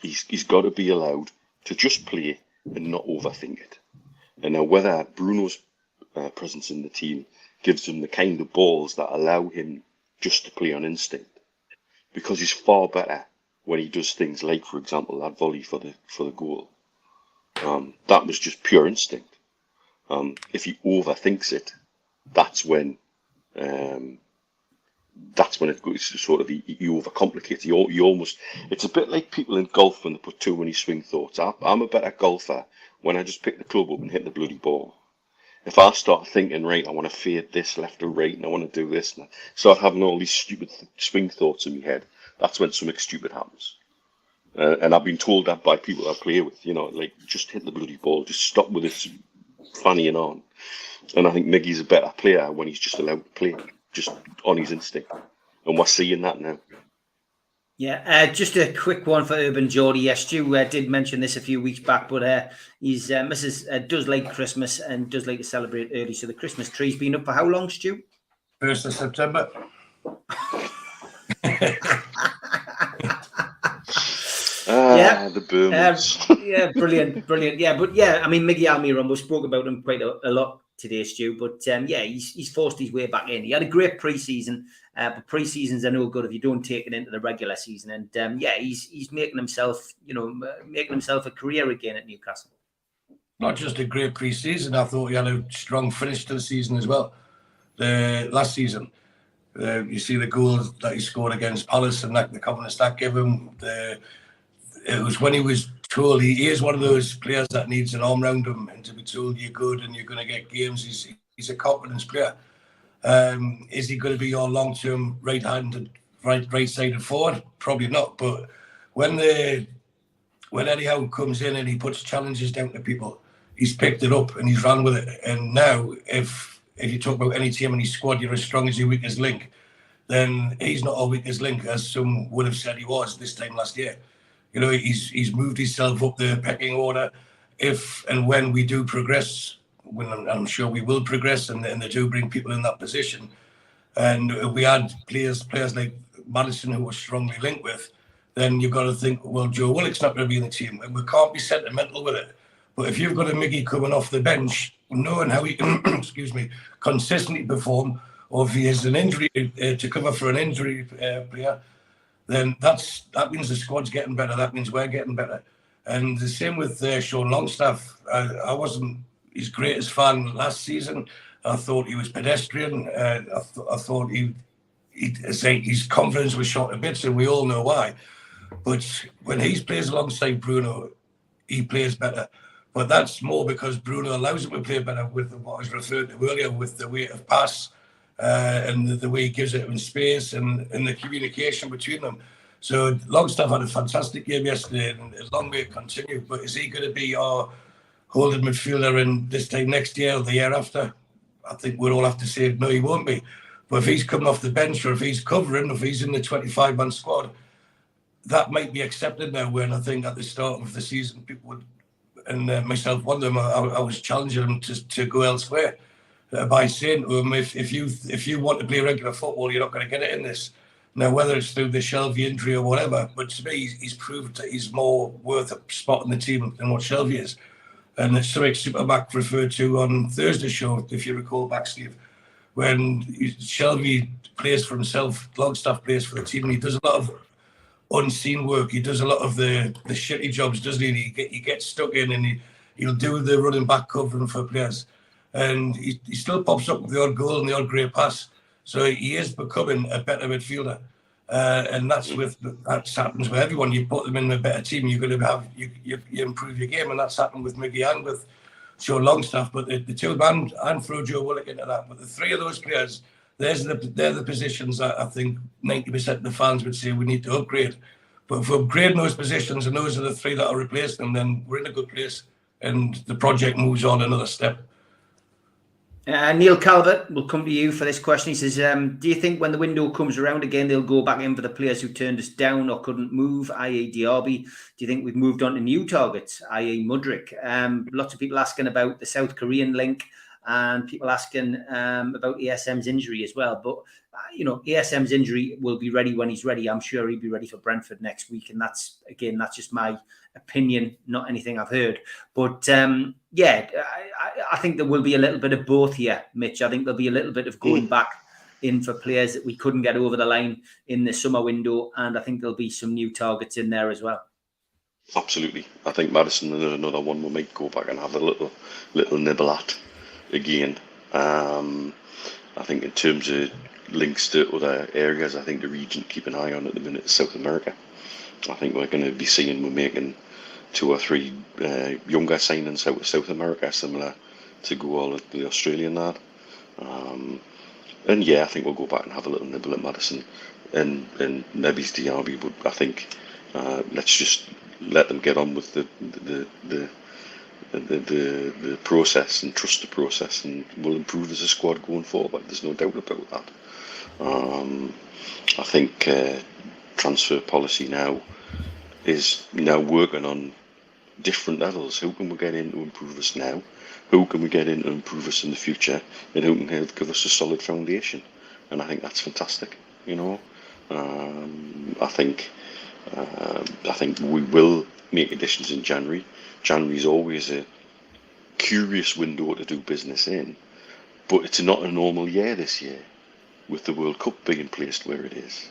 He's got to be allowed to just play and not overthink it. And now whether Bruno's presence in the team gives him the kind of balls that allow him just to play on instinct, because he's far better when he does things like, for example, that volley for the goal. That was just pure instinct. If he overthinks it, that's when it goes to sort of you overcomplicate. You almost, it's a bit like people in golf when they put too many swing thoughts. I'm a better golfer when I just pick the club up and hit the bloody ball. If I start thinking, right, I want to fade this left or right, and I want to do this, and I start having all these stupid swing thoughts in my head, that's when something stupid happens. And I've been told that by people I play with, like, just hit the bloody ball, just stop with this fannying on. And I think Miggy's a better player when he's just allowed to play, just on his instinct. And we're seeing that now. Yeah, just a quick one for Urban Geordie. Yes, Stu did mention this a few weeks back, but his missus does like Christmas and does like to celebrate early. So the Christmas tree's been up for how long, Stu? 1st of September. The Burmans. Yeah, brilliant. Yeah, but yeah, I mean, Miggy Almiron, we spoke about him quite a lot today, Stu, but he's forced his way back in. He had a great pre-season, but pre-seasons are no good if you don't take it into the regular season. And he's making himself, a career again at Newcastle. Not just a great pre-season, I thought he had a strong finish to the season as well. Last season, you see the goals that he scored against Palace and the confidence that gave him. It was when he was told he is one of those players that needs an arm around him, and to be told you're good and you're going to get games. He's a confidence player. Is he going to be your long-term right-handed, right-sided forward? Probably not. But when Eddie Howe comes in and he puts challenges down to people, he's picked it up and he's run with it. And now, if you talk about any team in his squad, you're as strong as your weakest link, then he's not our weakest link, as some would have said he was this time last year. He's moved himself up the pecking order. If and when we do progress, when I'm sure we will progress, and they do bring people in that position, and we had players like Maddison who we're strongly linked with, then you've got to think, well, Joe Willock's not going to be in the team, and we can't be sentimental with it. But if you've got a Miggy coming off the bench, knowing how he can, consistently perform, or if he has an injury to cover for an injury player, then that means the squad's getting better. That means we're getting better. And the same with Sean Longstaff. I wasn't his greatest fan last season. I thought he was pedestrian. I thought his confidence was shot to bits, and we all know why. But when he plays alongside Bruno, he plays better. But that's more because Bruno allows him to play better with what was referred to earlier, with the weight of pass and the way he gives it in space and the communication between them. So Longstaff had a fantastic game yesterday, and a long way to continue. But is he going to be our holding midfielder in this time next year or the year after? I think we'll all have to say no, he won't be. But if he's coming off the bench, or if he's covering, if he's in the 25-man squad, that might be accepted now. When I think at the start of the season, people would, and myself one of them, I was challenging him to go elsewhere by saying to him, if you want to play regular football, you're not going to get it in this. Now, whether it's through the Shelvey injury or whatever, but to me, he's proved that he's more worth a spot in the team than what Shelvey is. And it's something Supermac referred to on Thursday's show, if you recall back, Steve, when Shelvey plays for himself, Longstaff plays for the team, and he does a lot of unseen work. He does a lot of the shitty jobs, doesn't he? He gets stuck in, and he'll do the running back covering for players. And he still pops up with the odd goal and the odd great pass. So he is becoming a better midfielder. And that happens with everyone. You put them in a better team, you're going to have you improve your game, and that's happened with Miggy and with Joe Longstaff. But the two of them, and throw Joe Willock into that. But the three of those players, they're the positions that I think 90% of the fans would say we need to upgrade. But if we're upgrading those positions, and those are the three that are replacing them, then we're in a good place, and the project moves on another step. Neil Calvert, we'll come to you for this question. He says, do you think when the window comes around again, they'll go back in for the players who turned us down or couldn't move, i.e. Diaby? Do you think we've moved on to new targets, i.e. Mudryk? Lots of people asking about the South Korean link, and people asking about ESM's injury as well. But, ESM's injury will be ready when he's ready. I'm sure he'll be ready for Brentford next week. And that's just my opinion, not anything I've heard. But, I think there will be a little bit of both here, Mitch. I think there'll be a little bit of going back in for players that we couldn't get over the line in the summer window. And I think there'll be some new targets in there as well. Absolutely. I think Maddison is another one we might go back and have a little nibble at again. I think in terms of links to other areas, I think the region to keep an eye on at the minute is South America. I think we're going to be seeing we're making 2 or 3 younger signings out of South America, similar to Goal at the Australian lad. And I think we'll go back and have a little nibble at Maddison and maybe Diaby. But I think let's just let them get on with the process and trust the process, and we'll improve as a squad going forward. There's no doubt about that. I think transfer policy now is working on different levels. Who can we get in to improve us now? Who can we get in to improve us in the future? And who can give us a solid foundation? And I think that's fantastic. I think we will make additions in January. January is always a curious window to do business in, but it's not a normal year this year, with the World Cup being placed where it is.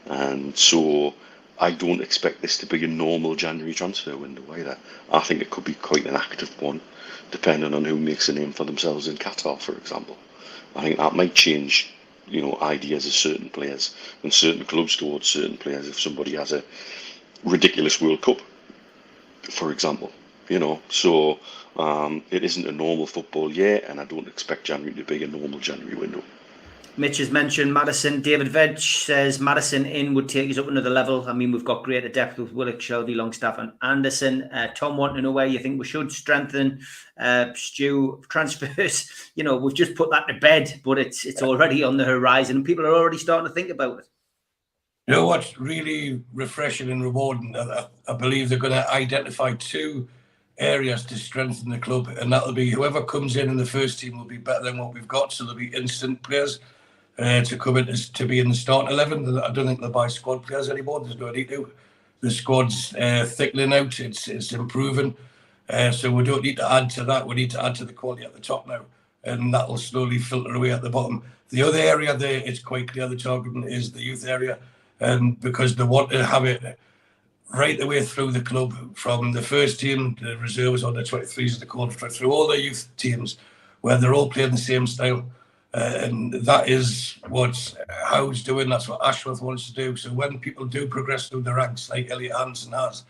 And so I don't expect this to be a normal January transfer window either. I think it could be quite an active one, depending on who makes a name for themselves in Qatar, for example. I think that might change, ideas of certain players and certain clubs towards certain players if somebody has a ridiculous World Cup, for example. So it isn't a normal football year, and I don't expect January to be a normal January window. Mitch has mentioned Maddison. David Veg says Maddison in would take us up another level. I mean, we've got greater depth with Willock, Shelvey, Longstaff and Anderson. Tom wanting to know where you think we should strengthen. Stu, transfers. We've just put that to bed, but it's already on the horizon and people are already starting to think about it. You know what's really refreshing and rewarding? I believe they're going to identify 2 areas to strengthen the club, and that'll be whoever comes in the first team will be better than what we've got. So there'll be instant players to come in to be in the start 11. I don't think they'll buy squad players anymore. There's no need to. The squad's thickening out. It's improving. So we don't need to add to that. We need to add to the quality at the top now, and that'll slowly filter away at the bottom. The other area there, it's quite clear the target is the youth area. and because they want to have it right the way through the club, from the first team, the reserves, or the 23s as they call it, through all the youth teams, where they're all playing the same style. And that is what Howe's doing. That's what Ashworth wants to do. So when people do progress through the ranks, like Elliot Hansen has,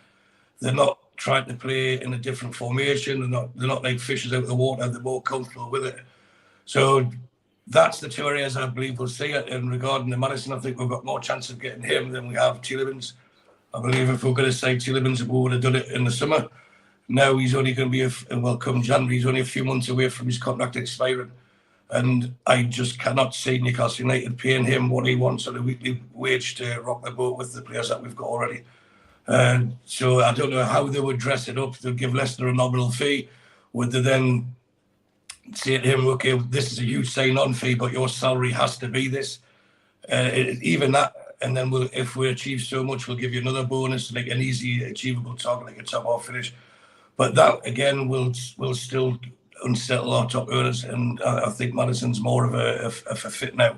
they're not trying to play in a different formation. They're not like fishes out of the water. They're more comfortable with it. So that's the two areas I believe we'll see it. And regarding the Madison, I think we've got more chance of getting him than we have Tielemans. I believe if we're going to say Tielemans, we would have done it in the summer. Now he's only going to be, come January, he's only a few months away from his contract expiring. And I just cannot see Newcastle United paying him what he wants on a weekly wage to rock the boat with the players that we've got already. So I don't know how they would dress it up. They'll give Leicester a nominal fee. Would they then say to him, okay, this is a huge sign-on fee, but your salary has to be this? Even that, and then if we achieve so much, we'll give you another bonus, like an easy, achievable target, like a top-half finish. But that, again, will still unsettle our top earners, and I think Madison's more of a fit now.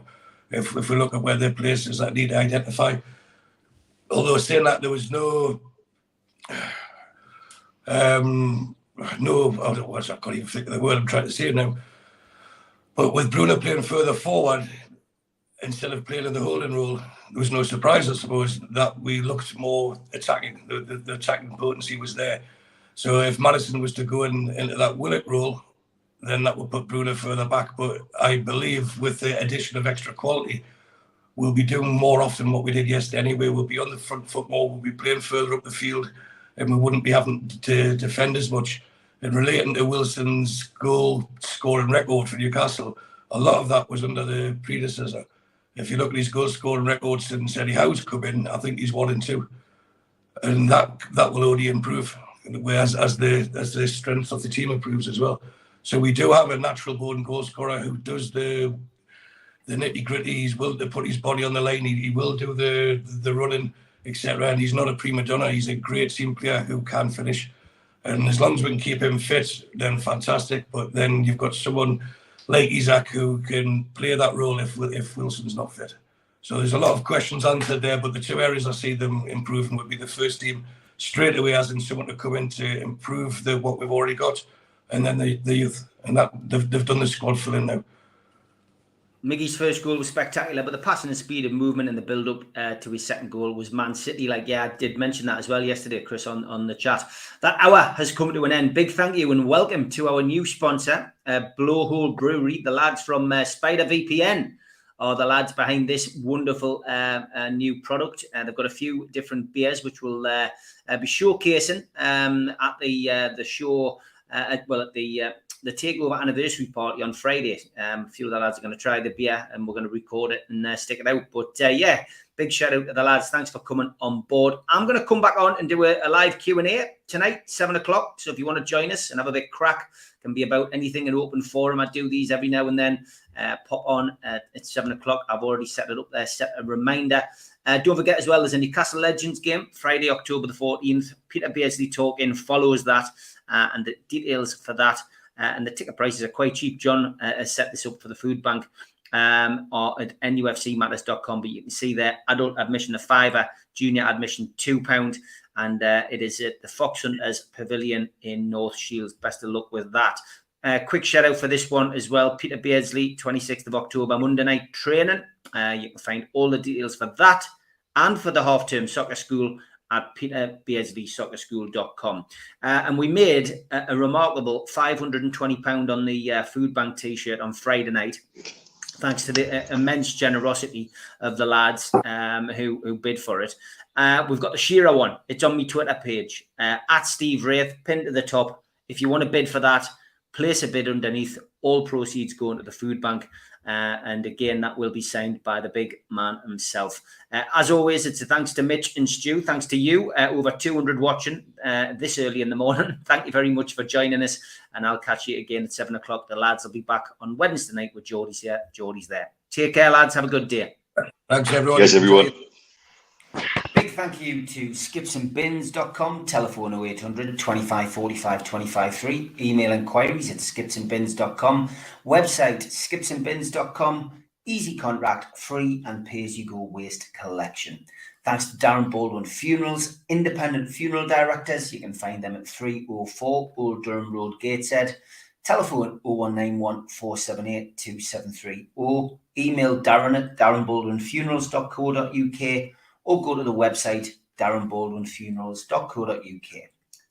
If we look at where their places that need to identify, although saying that, there was I can't even think of the word I'm trying to say now. But with Bruno playing further forward instead of playing in the holding role, there was no surprise, I suppose, that we looked more attacking. The attacking potency was there. So if Madison was to go into that Willock role, then that would put Bruno further back. But I believe with the addition of extra quality, we'll be doing more often what we did yesterday anyway. We'll be on the front foot more, we'll be playing further up the field, and we wouldn't be having to defend as much. And relating to Wilson's goal scoring record for Newcastle, a lot of that was under the predecessor. If you look at his goal scoring record since Eddie Howe's come in, I think he's 1 and 2. And that will only improve, whereas as the strength of the team improves as well. So we do have a natural born goal scorer who does the nitty gritty. He's willing to put his body on the line. He will do the running, etc. And he's not a prima donna. He's a great team player who can finish. And as long as we can keep him fit, then fantastic. But then you've got someone like Isaac who can play that role if Wilson's not fit. So there's a lot of questions answered there. But the two areas I see them improving would be the first team straight away, as in someone to come in to improve what we've already got, and then the youth. And that they've done the squad filling now. Miggy's first goal was spectacular, but the passing and speed of movement and the build-up to his second goal was Man City. I did mention that as well yesterday, Chris, on the chat. That hour has come to an end. Big thank you and welcome to our new sponsor, Blowhole Brewery. The lads from Spider VPN are the lads behind this wonderful new product. They've got a few different beers which will be showcasing at the show, at the takeover anniversary party on Friday. A few of the lads are going to try the beer and we're going to record it and stick it out. But big shout out to the lads. Thanks for coming on board. I'm going to come back on and do a live Q&A tonight, 7 o'clock. So if you want to join us and have a bit crack, it can be about anything in open forum. I do these every now and then. Pop on at 7 o'clock. I've already set it up there, set a reminder. Don't forget as well, there's a Newcastle Legends game, Friday, October the 14th. Peter Beardsley talking follows that, and the details for that. And the ticket prices are quite cheap. John has set this up for the food bank or at nufcmatters.com. But you can see there, adult admission £5, junior admission £2. And it is at the Fox Hunters Pavilion in North Shields. Best of luck with that. Quick shout out for this one as well. Peter Beardsley, 26th of October, Monday night training. You can find all the details for that and for the half-term soccer school at peterbeardsleysoccerschool.com. And we made a remarkable £520 on the food bank t-shirt on Friday night, thanks to the immense generosity of the lads who bid for it. We've got the Shearer one. It's on my Twitter page, at Steve Wraith, pinned to the top. If you want to bid for that, place a bid underneath. All proceeds go into the food bank. And again, that will be signed by the big man himself. As always, it's a thanks to Mitch and Stu. Thanks to you, over 200 watching this early in the morning. Thank you very much for joining us. And I'll catch you again at 7 o'clock. The lads will be back on Wednesday night with Geordie's here. Geordie's there. Take care, lads. Have a good day. Thanks, everyone. Yes, everyone. Big thank you to skipsandbins.com, telephone 0800 25 45 25 3, email inquiries at skipsandbins.com, website skipsandbins.com, easy contract, free and pay-as-you-go waste collection. Thanks to Darren Baldwin Funerals, independent funeral directors. You can find them at 304 Old Durham Road, Gateshead. Telephone 0191 478 273 or email Darren at darrenbaldwinfunerals.co.uk or go to the website darrenbaldwinfunerals.co.uk.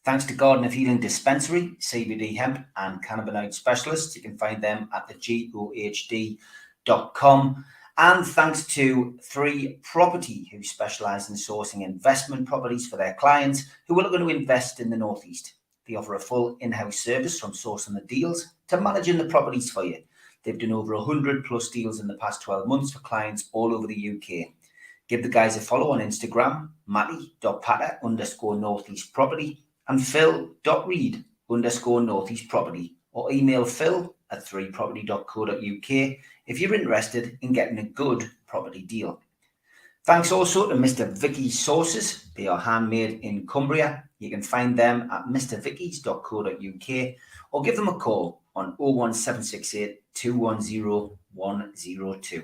Thanks to Garden of Healing Dispensary, CBD hemp and cannabinoid specialists. You can find them at thegohd.com. And thanks to 3 Property, who specialise in sourcing investment properties for their clients who are looking to invest in the North East. They offer a full in-house service from sourcing the deals to managing the properties for you. They've done over 100 plus deals in the past 12 months for clients all over the UK. Give the guys a follow on Instagram, matty.patter_northeast property and phil.reed_northeast property, or email phil@3property.co.uk if you're interested in getting a good property deal. Thanks also to Mr. Vicky's Sauces. They are handmade in Cumbria. You can find them at mrvickys.co.uk or give them a call on 01768 210 102.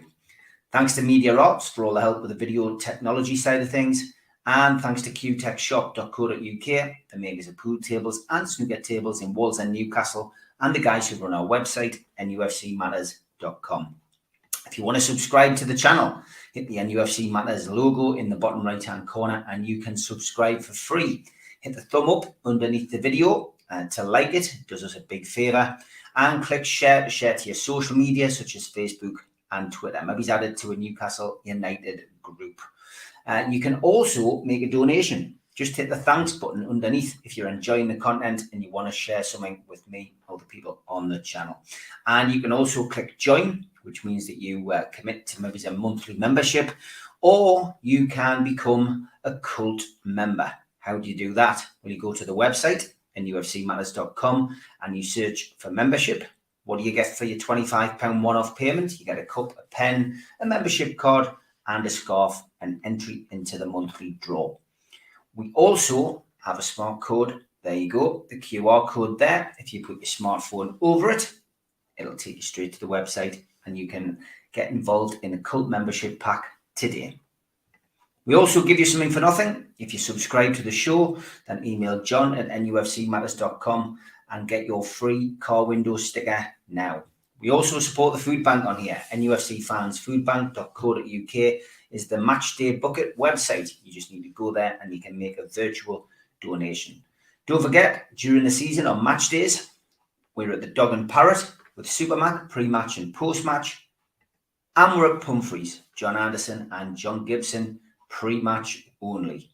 Thanks to Media Arts for all the help with the video technology side of things. And thanks to qtechshop.co.uk, the makers of pool tables and snooker tables in Walls and Newcastle, and the guys who run our website, NUFCmatters.com. If you want to subscribe to the channel, hit the NUFC Matters logo in the bottom right-hand corner and you can subscribe for free. Hit the thumb up underneath the video to like it. It does us a big favour. And click share to share to your social media, such as Facebook and Twitter. Maybe it's added to a Newcastle United group. You can also make a donation. Just hit the thanks button underneath if you're enjoying the content and you want to share something with me or the people on the channel. And you can also click join, which means that you commit to maybe a monthly membership, or you can become a cult member. How do you do that? Well, you go to the website, NUFCmatters.com, and you search for membership. What do you get for your £25 one-off payment? You get a cup, a pen, a membership card, and a scarf, and entry into the monthly draw. We also have a smart code. There you go, the QR code there. If you put your smartphone over it, it'll take you straight to the website and you can get involved in a cult membership pack today. We also give you something for nothing. If you subscribe to the show, then email john@nufcmatters.com and get your free car window sticker now. We also support the food bank on here. NUFC fans foodbank.co.uk is the Matchday Bucket website. You just need to go there and you can make a virtual donation. Don't forget, during the season on match days, we're at the Dog and Parrot with Supermac, pre-match and post-match. And we're at Pumphrey's, John Anderson and John Gibson, pre-match only.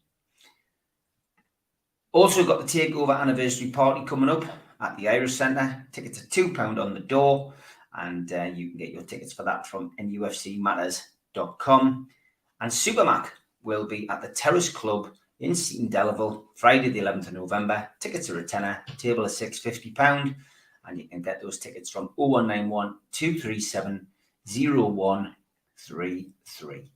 Also got the Takeover anniversary party coming up at the Irish Centre. Tickets are £2 on the door, and you can get your tickets for that from NUFCmatters.com. And Supermac will be at the Terrace Club in Seaton Delaval, Friday the 11th of November. Tickets are a tenner, table is £650, and you can get those tickets from 0191 237 0133.